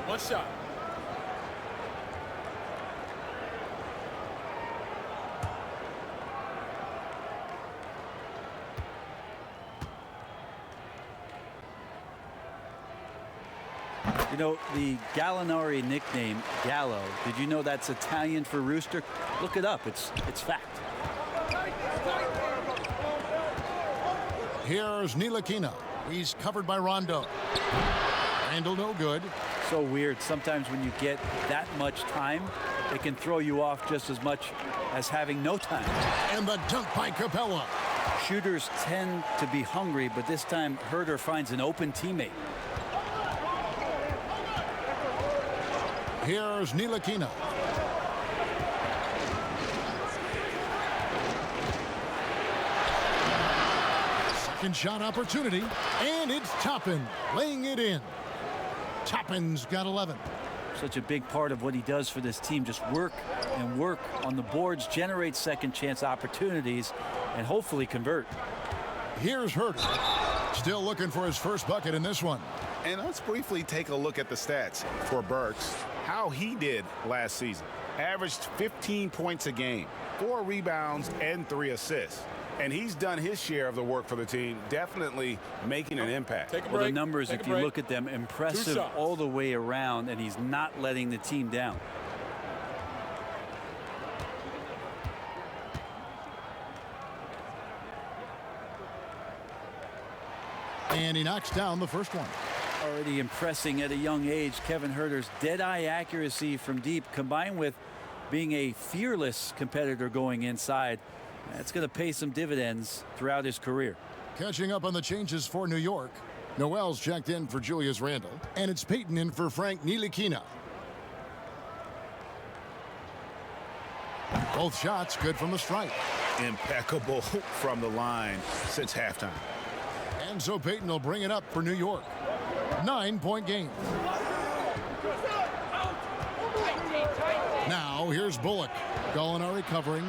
One shot. You know, the Gallinari nickname, Gallo, did you know that's Italian for rooster? Look it up. It's fact. Here's Ntilikina. He's covered by Rondo. Handle no good. So weird. Sometimes when you get that much time, it can throw you off just as much as having no time. And the dunk by Capella. Shooters tend to be hungry, but this time Herter finds an open teammate. Here's Ntilikina. Second shot opportunity, and it's Toppin laying it in. Toppin's got 11. Such a big part of what he does for this team. Just work and work on the boards, generate second chance opportunities, and hopefully convert. Here's Herter. Still looking for his first bucket in this one. And let's briefly take a look at the stats for Burks. How he did last season. Averaged 15 points a game, 4 rebounds, and 3 assists. And he's done his share of the work for the team, definitely making an impact. Well, the numbers, if you look at them, impressive all the way around, and he's not letting the team down. And he knocks down the first one. Already impressing at a young age. Kevin Herter's dead-eye accuracy from deep, combined with being a fearless competitor going inside. That's going to pay some dividends throughout his career. Catching up on the changes for New York. Noel's checked in for Julius Randle, and it's Payton in for Frank Ntilikina. Both shots good from the stripe. Impeccable from the line since halftime. And so Payton will bring it up for New York. 9-point game. Now here's Bullock. Gallinari covering.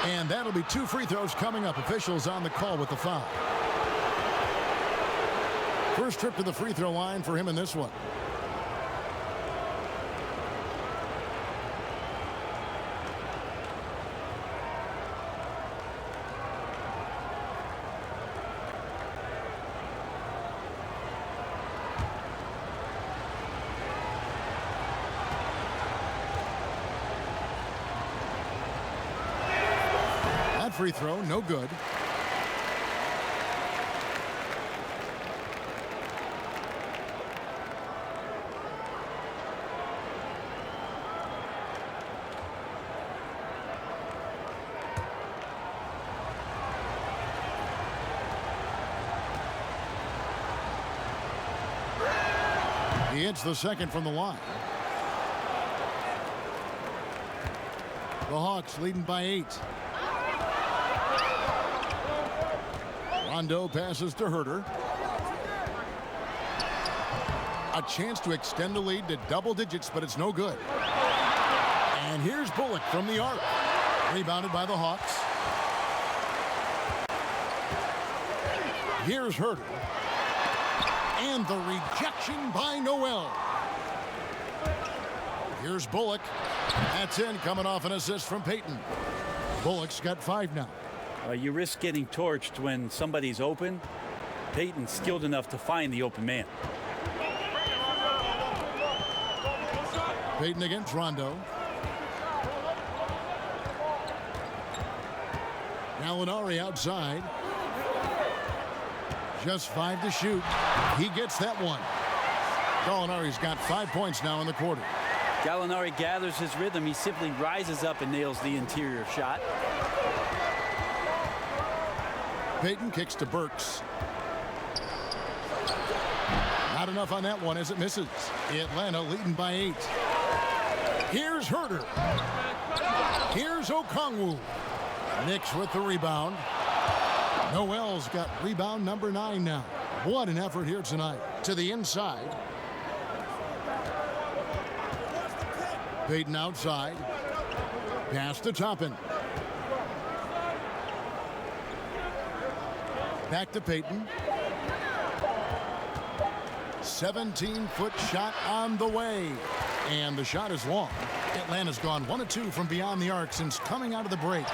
And that'll be 2 free throws coming up. Officials on the call with the foul. First trip to the free throw line for him in this one. free throw, no good. He hits the second from the line. The Hawks leading by 8. Rondo passes to Herter. A chance to extend the lead to double digits, but it's no good. And here's Bullock from the arc. Rebounded by the Hawks. Here's Herter. And the rejection by Noel. Here's Bullock. That's in, coming off an assist from Payton. Bullock's got 5 now. You risk getting torched when somebody's open. Payton's skilled enough to find the open man. Payton against Rondo. Gallinari outside. Just 5 to shoot. He gets that one. Gallinari's got 5 points now in the quarter. Gallinari gathers his rhythm. He simply rises up and nails the interior shot. Payton kicks to Burks. Not enough on that one as it misses. Atlanta leading by 8. Here's Herter. Here's Okongwu. Knicks with the rebound. Noel's got rebound number 9 now. What an effort here tonight. To the inside. Payton outside. Pass to Toppin. Back to Payton. 17-foot shot on the way. And the shot is long. Atlanta's gone 1 of 2 from beyond the arc since coming out of the break.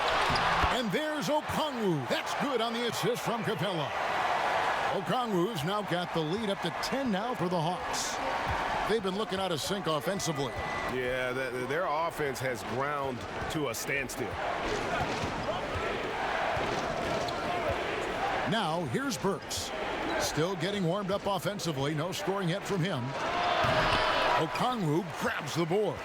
And there's Okongwu. That's good on the assist from Capella. Okongwu's now got the lead up to 10 now for the Hawks. They've been looking out of sync offensively. Yeah, their offense has ground to a standstill. Now, here's Burks. Still getting warmed up offensively. No scoring yet from him. Okongwu grabs the board.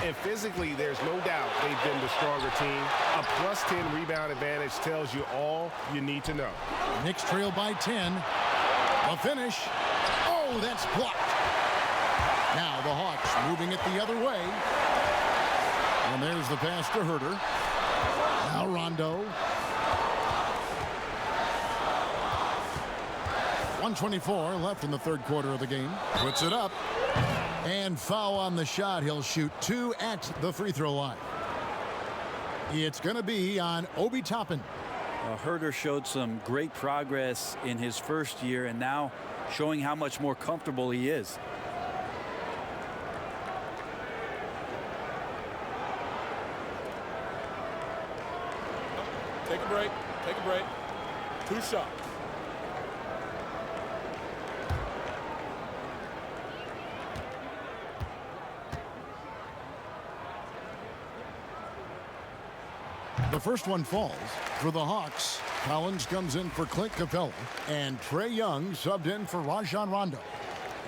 And physically, there's no doubt they've been the stronger team. A +10 rebound advantage tells you all you need to know. Knicks trail by 10. The finish. Oh, that's blocked. Now the Hawks moving it the other way. And there's the pass to Herter. Now Rondo. 1:24 left in the third quarter of the game. Puts it up. And foul on the shot. He'll shoot 2 at the free throw line. It's going to be on Obi Toppin. Herter showed some great progress in his first year and now showing how much more comfortable he is. Take a break. Take a break. 2 shots. The first one falls for the Hawks. Collins comes in for Clint Capella. And Trae Young subbed in for Rajon Rondo.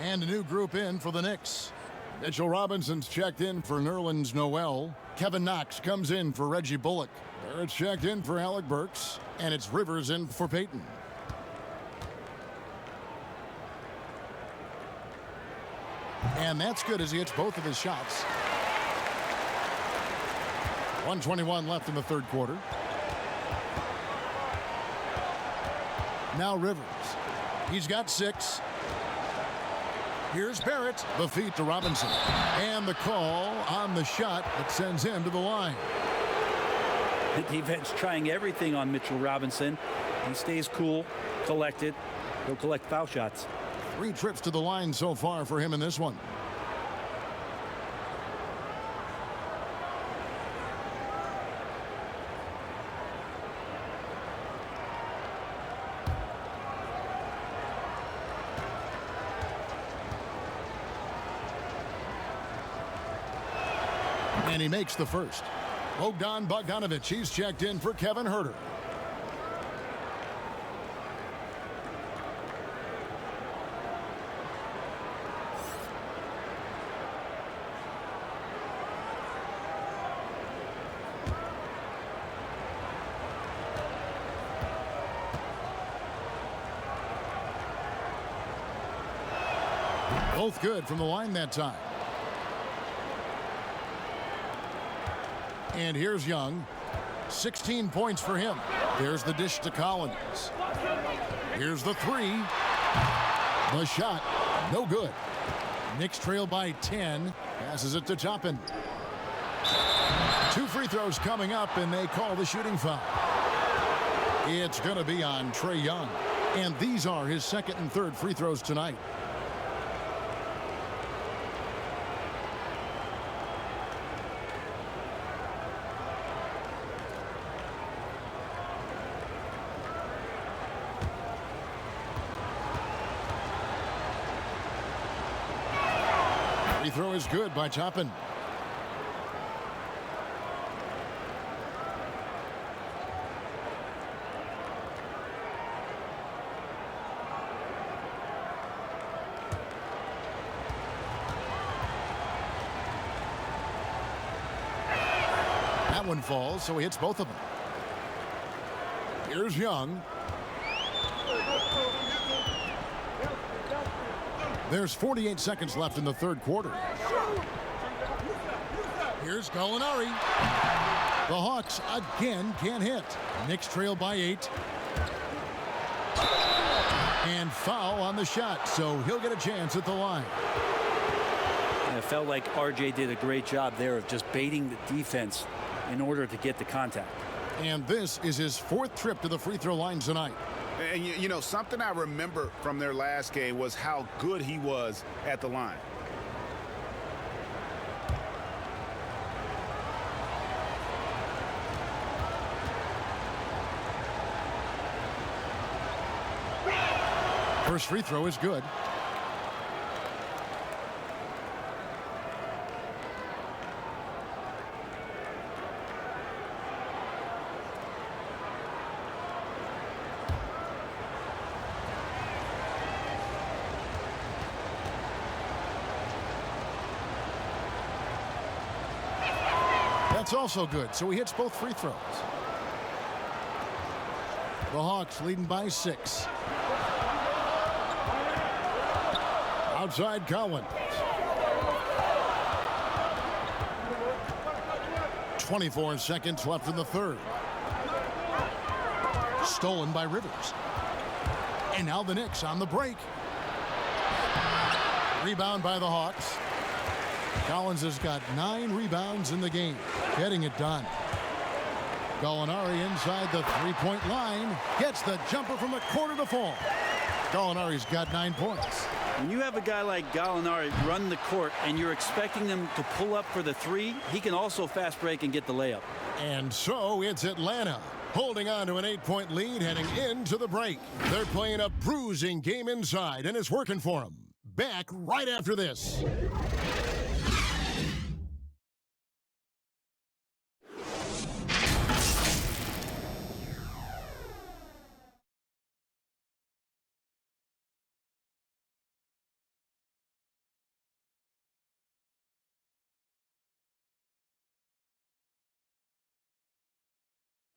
And a new group in for the Knicks. Mitchell Robinson's checked in for Nerlens Noel. Kevin Knox comes in for Reggie Bullock. Barrett's checked in for Alec Burks. And it's Rivers in for Payton. And that's good as he hits both of his shots. 1:21 left in the third quarter. Now Rivers. He's got 6. Here's Barrett. The feed to Robinson. And the call on the shot that sends him to the line. The defense trying everything on Mitchell Robinson. He stays cool, collected. He'll collect foul shots. 3 trips to the line so far for him in this one. And he makes the first. Bogdanovich, he's checked in for Kevin Huerter. Both good from the line that time. And here's Young. 16 points for him. There's the dish to Collins. Here's the three. The shot, no good. Knicks trail by 10. Passes it to Toppin. 2 free throws coming up, and they call the shooting foul. It's going to be on Trae Young. And these are his second and third free throws tonight. Free throw is good by Toppin. That one falls, so he hits both of them. Here's Young. There's 48 seconds left in the third quarter. Here's Gallinari. The Hawks again can't hit. Knicks trail by 8. And foul on the shot, so he'll get a chance at the line. And it felt like RJ did a great job there of just baiting the defense in order to get the contact. And this is his 4th trip to the free throw line tonight. And, you know, something I remember from their last game was how good he was at the line. First free throw is good. That's also good, so he hits both free throws. The Hawks leading by 6. Outside Collins. 24 seconds left in the third. Stolen by Rivers. And now the Knicks on the break. Rebound by the Hawks. Collins has got 9 rebounds in the game, getting it done. Gallinari inside the three-point line, gets the jumper from the corner to fall. Gallinari's got 9 points. When you have a guy like Gallinari run the court and you're expecting them to pull up for the 3, he can also fast break and get the layup. And so it's Atlanta holding on to an 8-point lead heading into the break. They're playing a bruising game inside, and it's working for them. Back right after this.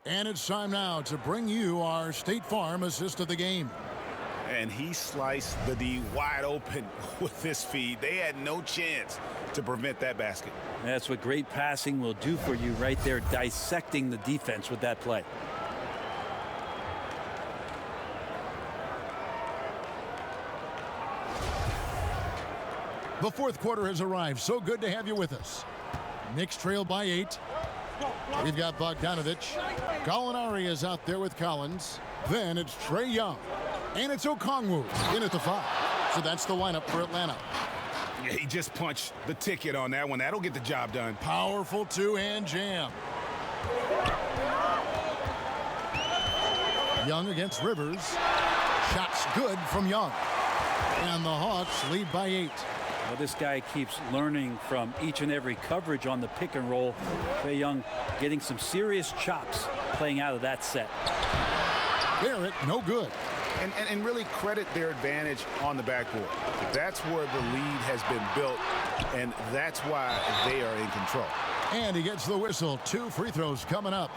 And it's time now to bring you our State Farm assist of the game. And he sliced the D wide open with this feed. They had no chance to prevent that basket. That's what great passing will do for you right there, dissecting the defense with that play. The fourth quarter has arrived. So good to have you with us. Knicks trail by 8. We've got Bogdanovich. Gallinari is out there with Collins. Then it's Trae Young. And it's Okongwu in at the 5. So that's the lineup for Atlanta. Yeah, he just punched the ticket on that one. That'll get the job done. Powerful two-hand jam. Young against Rivers. Shots good from Young. And the Hawks lead by 8. Well, this guy keeps learning from each and every coverage on the pick and roll. Trae Young getting some serious chops playing out of that set. Barrett, no good. And really credit their advantage on the backboard. That's where the lead has been built, and that's why they are in control. And he gets the whistle. 2 free throws coming up.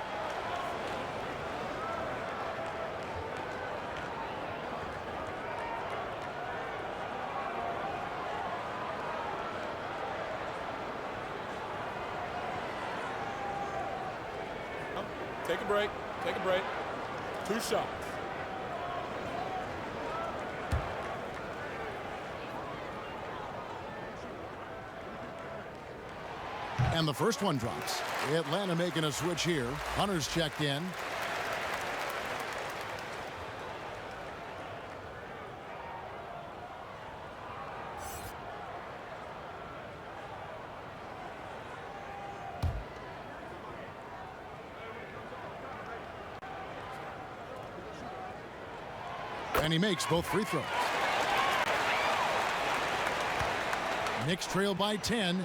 Take a break. Take a break. 2 shots. And the first one drops. Atlanta making a switch here. Hunter's checked in. And he makes both free throws. Knicks trail by 10.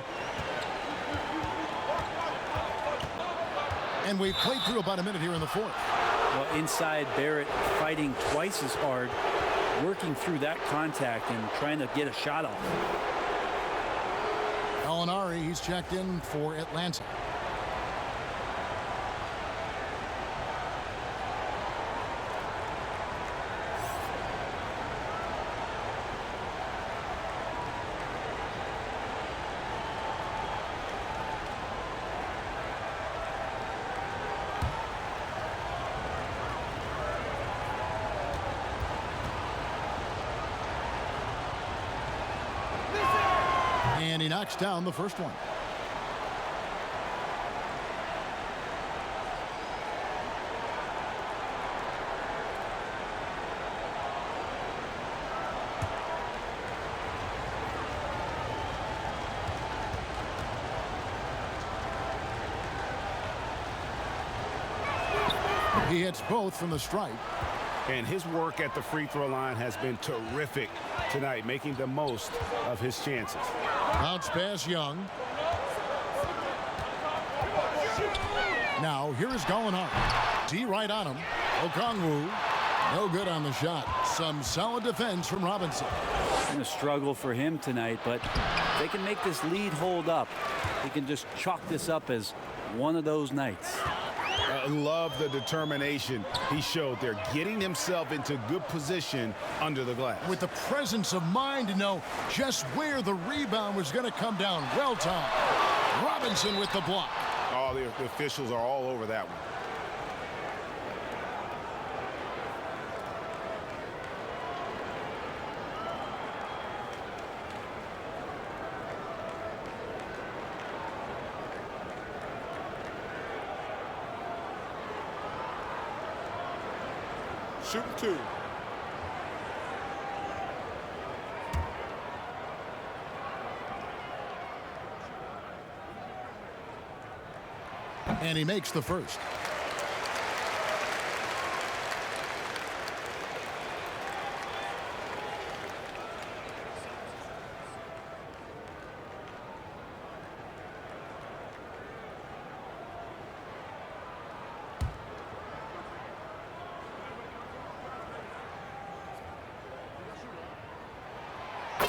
And we've played through about a minute here in the fourth. Well, inside, Barrett fighting twice as hard, working through that contact and trying to get a shot off. Gallinari, he's checked in for Atlanta. And he knocks down the first one. He hits both from the stripe. And his work at the free throw line has been terrific tonight, making the most of his chances. Bounce pass Young. Now here is Gallinari. D right on him. Okongwu, no good on the shot. Some solid defense from Robinson. Going to struggle for him tonight, but if they can make this lead hold up, he can just chalk this up as one of those nights. I love the determination he showed there, getting himself into good position under the glass. With the presence of mind to know just where the rebound was going to come down. Well timed. Robinson with the block. Oh, the officials are all over that one. Shooting 2. And he makes the first.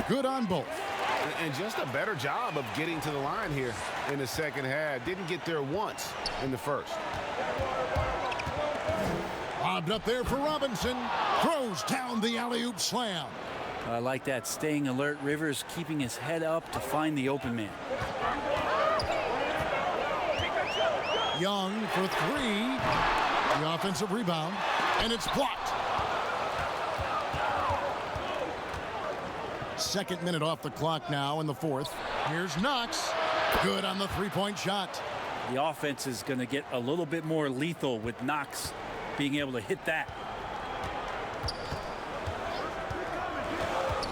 Good on both. And just a better job of getting to the line here in the second half. Didn't get there once in the first. Lobbed up there for Robinson. Throws down the alley-oop slam. I like that, staying alert. Rivers keeping his head up to find the open man. Young for 3. The offensive rebound. And it's blocked. Second minute off the clock now in the fourth. Here's Knox. Good on the three-point shot. The offense is going to get a little bit more lethal with Knox being able to hit that.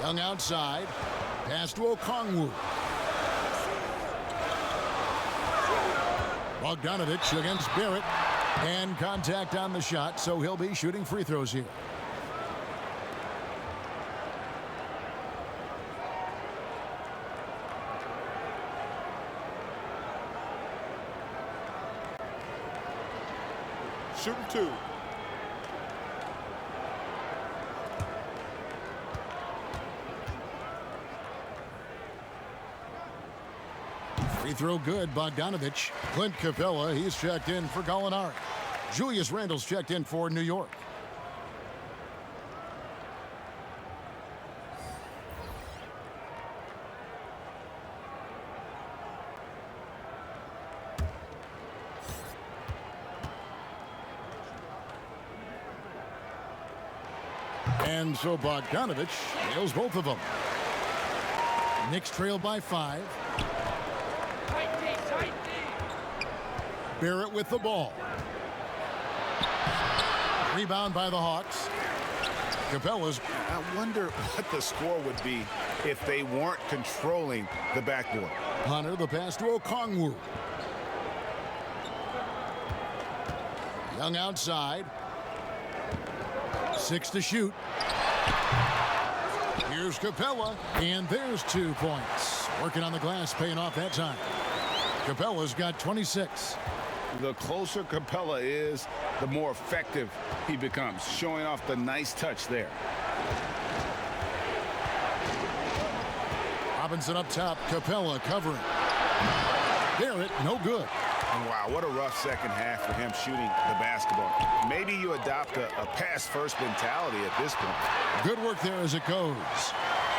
Young outside. Pass to Okongwu. Bogdanovich against Barrett. And contact on the shot, so he'll be shooting free throws here. shooting 2. Free throw good, Bogdanovich. Clint Capella, he's checked in for Gallinari. Julius Randle's checked in for New York. And so Bogdanovich nails both of them. Knicks trail by 5. Barrett with the ball. Rebound by the Hawks. Capella's. I wonder what the score would be if they weren't controlling the backboard. Hunter, the pass to Okongwu. Young outside. 6 to shoot. Here's Capella, and there's 2 points. Working on the glass, paying off that time. Capella's got 26. The closer Capella is, the more effective he becomes, showing off the nice touch there. Robinson up top, Capella covering. Barrett, no good. Wow, what a rough second half for him shooting the basketball. Maybe you adopt a pass-first mentality at this point. Good work there as it goes.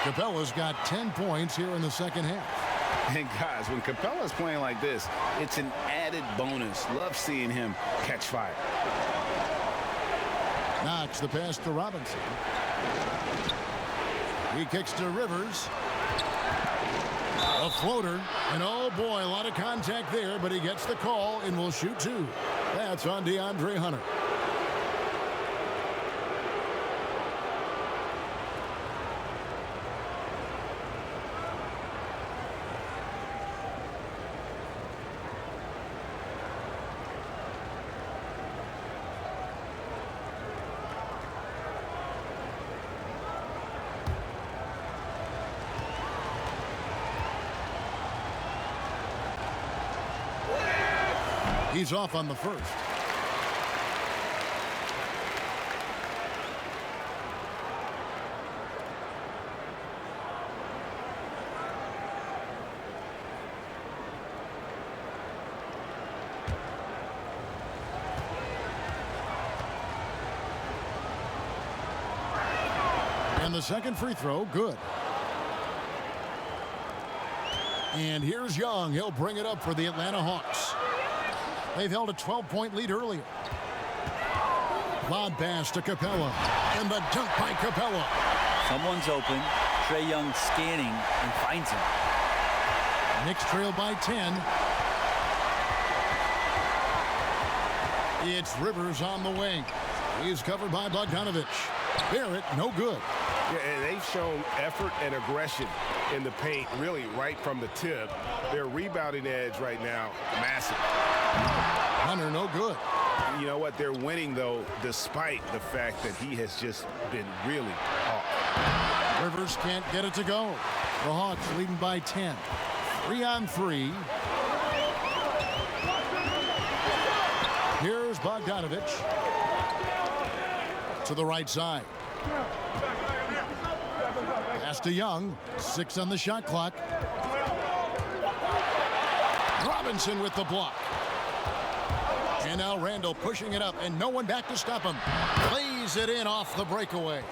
Capella's got 10 points here in the second half. And guys, when Capella's playing like this, it's an added bonus. Love seeing him catch fire. Knox the pass to Robinson. He kicks to Rivers. A floater, and oh boy, a lot of contact there, but he gets the call and will shoot 2. That's on DeAndre Hunter. He's off on the first. And the second free throw, good. And here's Young. He'll bring it up for the Atlanta Hawks. They've held a 12-point lead earlier. Lob pass to Capella. And the dunk by Capella. Someone's open. Trae Young scanning and finds him. Knicks trail by 10. It's Rivers on the wing. He's covered by Bogdanovich. Barrett, no good. Yeah, and they've shown effort and aggression in the paint, really right from the tip. Their rebounding edge right now, massive. Hunter, no good. You know what? They're winning, though, despite the fact that he has just been really off. Rivers can't get it to go. The Hawks leading by 10. 3-on-3. Here's Bogdanovich. To the right side. Pass to Young. 6 on the shot clock. Robinson with the block. And now Randle pushing it up, and no one back to stop him. Plays it in off the breakaway.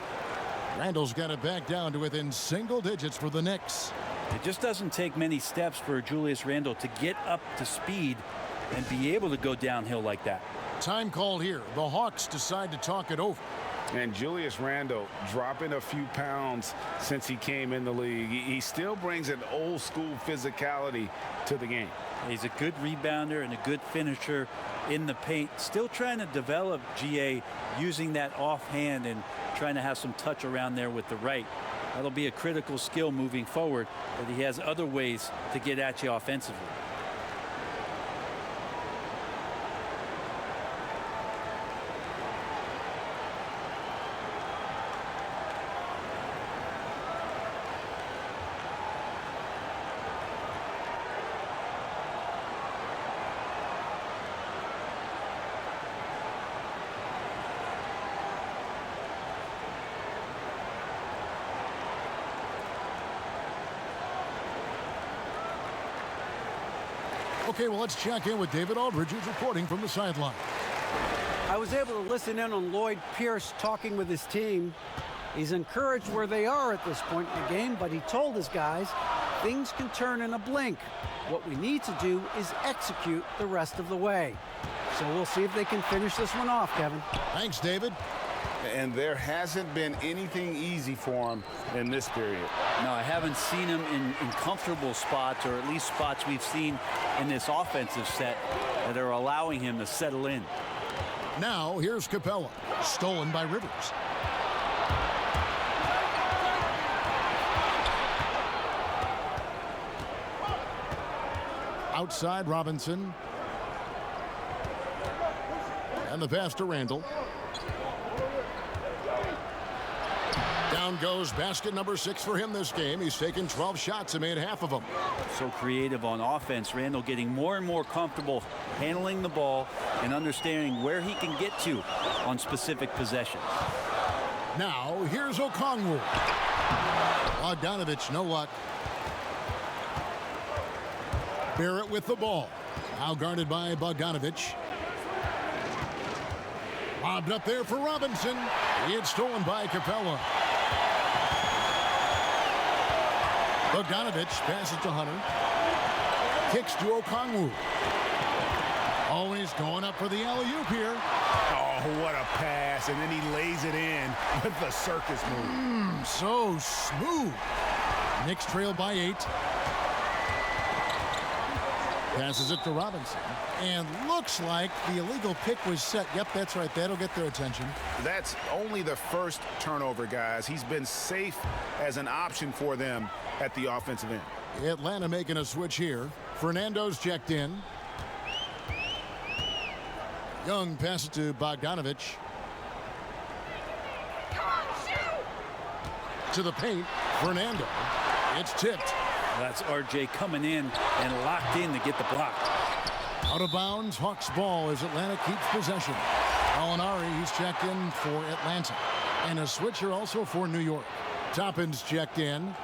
Randle's got it back down to within single digits for the Knicks. It just doesn't take many steps for Julius Randle to get up to speed and be able to go downhill like that. Time called here. The Hawks decide to talk it over. And Julius Randle dropping a few pounds since he came in the league. He still brings an old school physicality to the game. He's a good rebounder and a good finisher in the paint. Still trying to develop GA using that offhand and trying to have some touch around there with the right. That'll be a critical skill moving forward, but he has other ways to get at you offensively. Okay, well, let's check in with David Aldridge, who's reporting from the sideline. I was able to listen in on Lloyd Pierce talking with his team. He's encouraged where they are at this point in the game, but he told his guys things can turn in a blink. What we need to do is execute the rest of the way. So we'll see if they can finish this one off, Kevin. Thanks, David. And there hasn't been anything easy for him in this period. No, I haven't seen him in comfortable spots, or at least spots we've seen in this offensive set that are allowing him to settle in. Now, here's Capella, stolen by Rivers. Outside, Robinson. And the pass to Randall. Down goes basket number 6 for him this game. He's taken 12 shots and made half of them. So creative on offense. Randall getting more and more comfortable handling the ball and understanding where he can get to on specific possessions. Now, here's Okongwu. Bogdanovich, no luck. Barrett with the ball. Now guarded by Bogdanovich. Lobbed up there for Robinson. It's stolen by Capella. Bogdanovich passes to Hunter. Kicks to Okongwu. Always going up for the alley-oop here. Oh, what a pass. And then he lays it in with the circus move. So smooth. Knicks trail by 8. Passes it to Robinson. And looks like the illegal pick was set. Yep, that's right. That'll get their attention. That's only the first turnover, guys. He's been safe as an option for them at the offensive end. Atlanta making a switch here. Fernando's checked in. Young passes to Bogdanovich. To the paint. Fernando. It's tipped. That's RJ coming in and locked in to get the block. Out of bounds, Hawks ball as Atlanta keeps possession. Molinari, he's checked in for Atlanta. And a switcher also for New York. Toppin's checked in.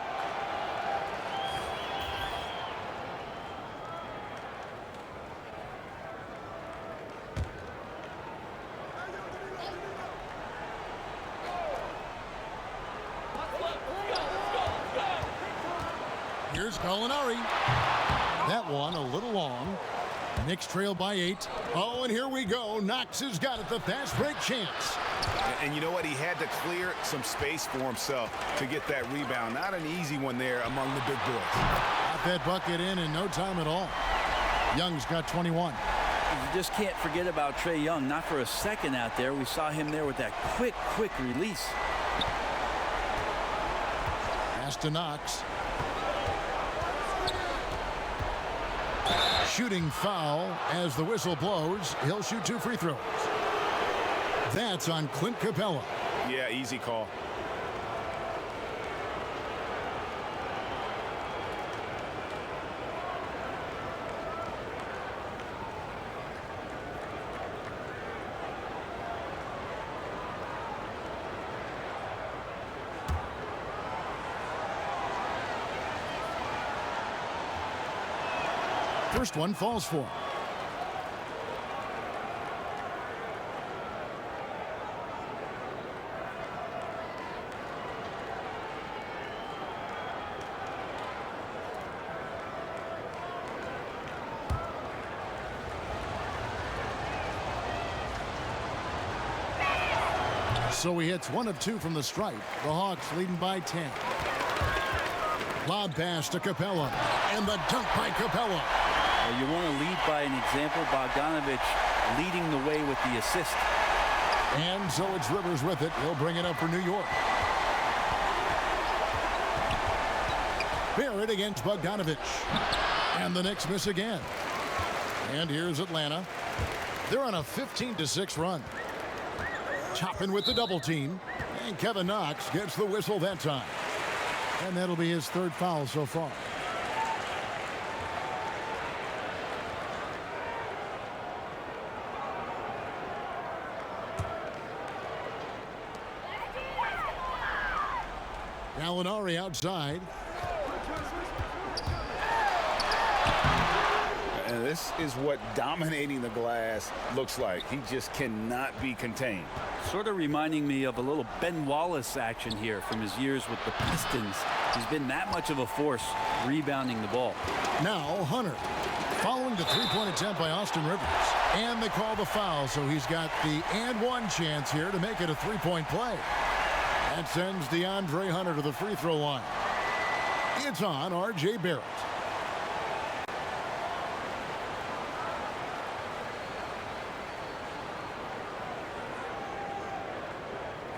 Here's Molinari. That one a little long. Knicks trail by 8. Oh, and here we go. Knox has got it. The fast break chance. And you know what? He had to clear some space for himself to get that rebound. Not an easy one there among the big boys. Got that bucket in no time at all. Young's got 21. You just can't forget about Trae Young. Not for a second out there. We saw him there with that quick release. Pass to Knox. Shooting foul as the whistle blows. He'll shoot 2 free throws. That's on Clint Capella. Yeah, easy call. First one falls for him. So he hits 1 of 2 from the stripe. The Hawks leading by 10. Lob pass to Capella. And the dunk by Capella. Well, you want to lead by an example. Bogdanovich leading the way with the assist. And so it's Rivers with it. He'll bring it up for New York. Barrett against Bogdanovich. And the Knicks miss again. And here's Atlanta. They're on a 15-6 run. Toppin with the double team. And Kevin Knox gets the whistle that time. And that'll be his 3rd foul so far. Molinari outside. And this is what dominating the glass looks like. He just cannot be contained. Sort of reminding me of a little Ben Wallace action here from his years with the Pistons. He's been that much of a force rebounding the ball. Now Hunter, following the three-point attempt by Austin Rivers. And they call the foul, so he's got the and one chance here to make it a three-point play. That sends DeAndre Hunter to the free throw line. It's on R.J. Barrett.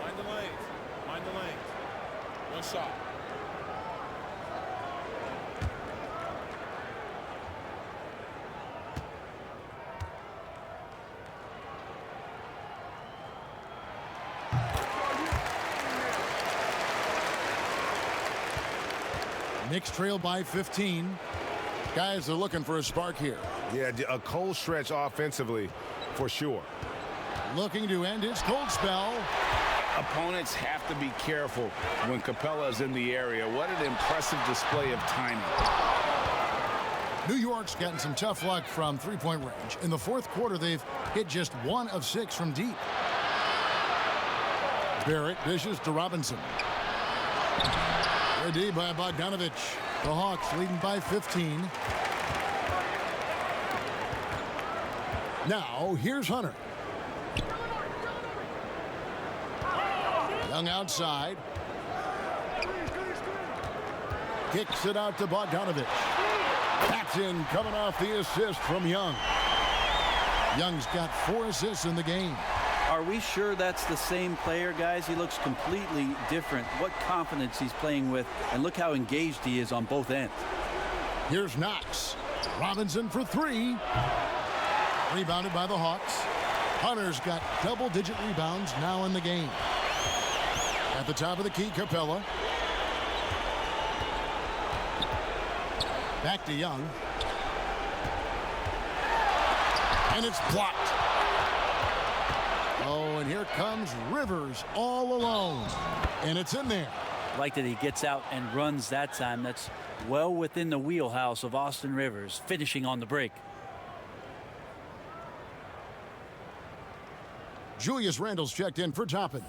Mind the lanes. Mind the lanes. One shot. Knicks trail by 15. Guys are looking for a spark here. Yeah, a cold stretch offensively for sure. Looking to end his cold spell. Opponents have to be careful when Capella is in the area. What an impressive display of timing. New York's gotten some tough luck from three-point range. In the fourth quarter, they've hit just 1 of 6 from deep. Barrett dishes to Robinson. Ready by Bogdanovich. The Hawks leading by 15. Now, here's Hunter. Young outside. Kicks it out to Bogdanovich. That's in, coming off the assist from Young. Young's got 4 assists in the game. Are we sure that's the same player, guys? He looks completely different. What confidence he's playing with, and look how engaged he is on both ends. Here's Knox. Robinson for 3. Rebounded by the Hawks. Hunter's got double-digit rebounds now in the game. At the top of the key, Capella. Back to Young. And it's blocked. Oh, and here comes Rivers all alone. And it's in there. Like that he gets out and runs that time. That's well within the wheelhouse of Austin Rivers, finishing on the break. Julius Randle's checked in for Toppin.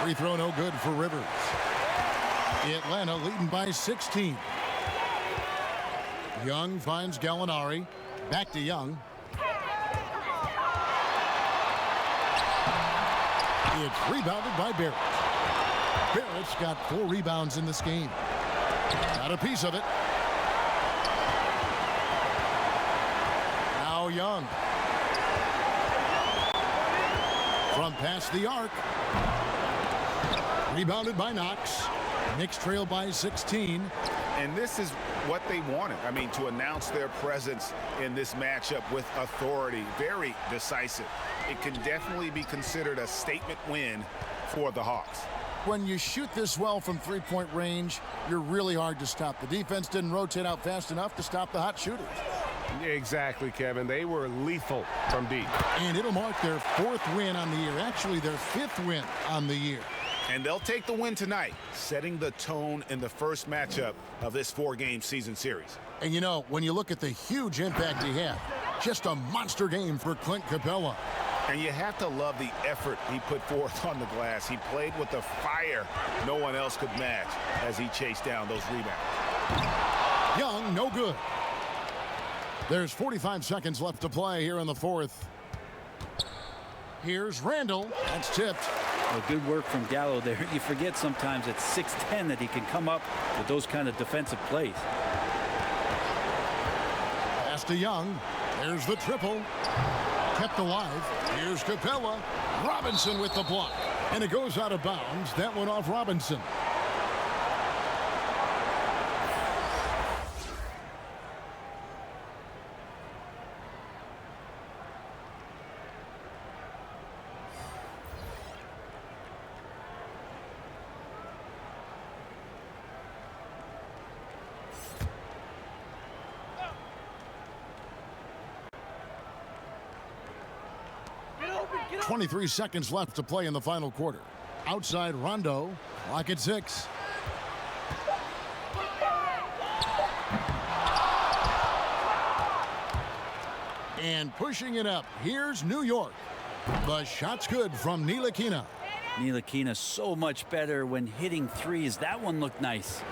Free throw no good for Rivers. Atlanta leading by 16. Young finds Gallinari. Back to Young. It's rebounded by Barrett. Barrett's got 4 rebounds in this game. Got a piece of it. Now Young. From past the arc. Rebounded by Knox. Knicks trail by 16. And this is what they wanted. I mean, to announce their presence in this matchup with authority. Very decisive. It can definitely be considered a statement win for the Hawks. When you shoot this well from three-point range, you're really hard to stop. The defense didn't rotate out fast enough to stop the hot shooters. Exactly, Kevin. They were lethal from deep. And it'll mark their 4th win on the year. Actually, their 5th win on the year. And they'll take the win tonight, setting the tone in the first matchup of this 4-game season series. And you know, when you look at the huge impact he had, just a monster game for Clint Capella. And you have to love the effort he put forth on the glass. He played with the fire no one else could match as he chased down those rebounds. Young, no good. There's 45 seconds left to play here in the 4th. Here's Randle. That's tipped. Well, good work from Gallo there. You forget sometimes at 6'10" that he can come up with those kind of defensive plays. Pass to Young. There's the triple. Kept alive. Here's Capella. Robinson with the block. And it goes out of bounds. That went off Robinson. 23 seconds left to play in the final quarter. Outside Rondo, clock at 6. And pushing it up, here's New York. The shot's good from Ntilikina. Ntilikina so much better when hitting threes. That one looked nice.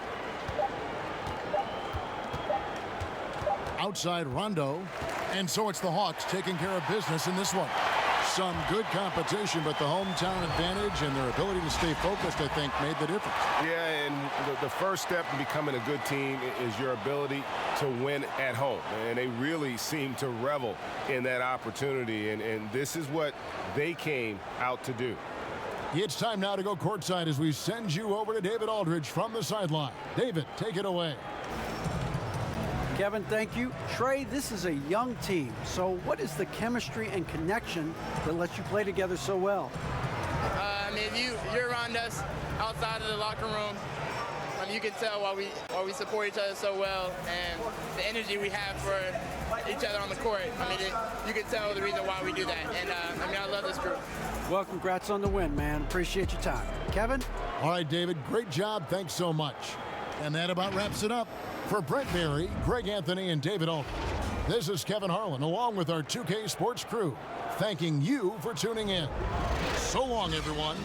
Outside Rondo, and so it's the Hawks taking care of business in this one. Some good competition, but the hometown advantage and their ability to stay focused, I think, made the difference. Yeah, and the first step in becoming a good team is your ability to win at home. And they really seem to revel in that opportunity, and this is what they came out to do. It's time now to go courtside as we send you over to David Aldridge from the sideline. David, take it away. Kevin, thank you. Trey, this is a young team. So what is the chemistry and connection that lets you play together so well? I mean, you're around us outside of the locker room. You can tell why we support each other so well, and the energy we have for each other on the court. I mean, you can tell the reason why we do that. And I mean, I love this group. Well, congrats on the win, man. Appreciate your time. Kevin? All right, David, great job. Thanks so much. And that about wraps it up. For Brent Barry, Greg Anthony, and David Aldridge, this is Kevin Harlan along with our 2K Sports crew, thanking you for tuning in. So long, everyone.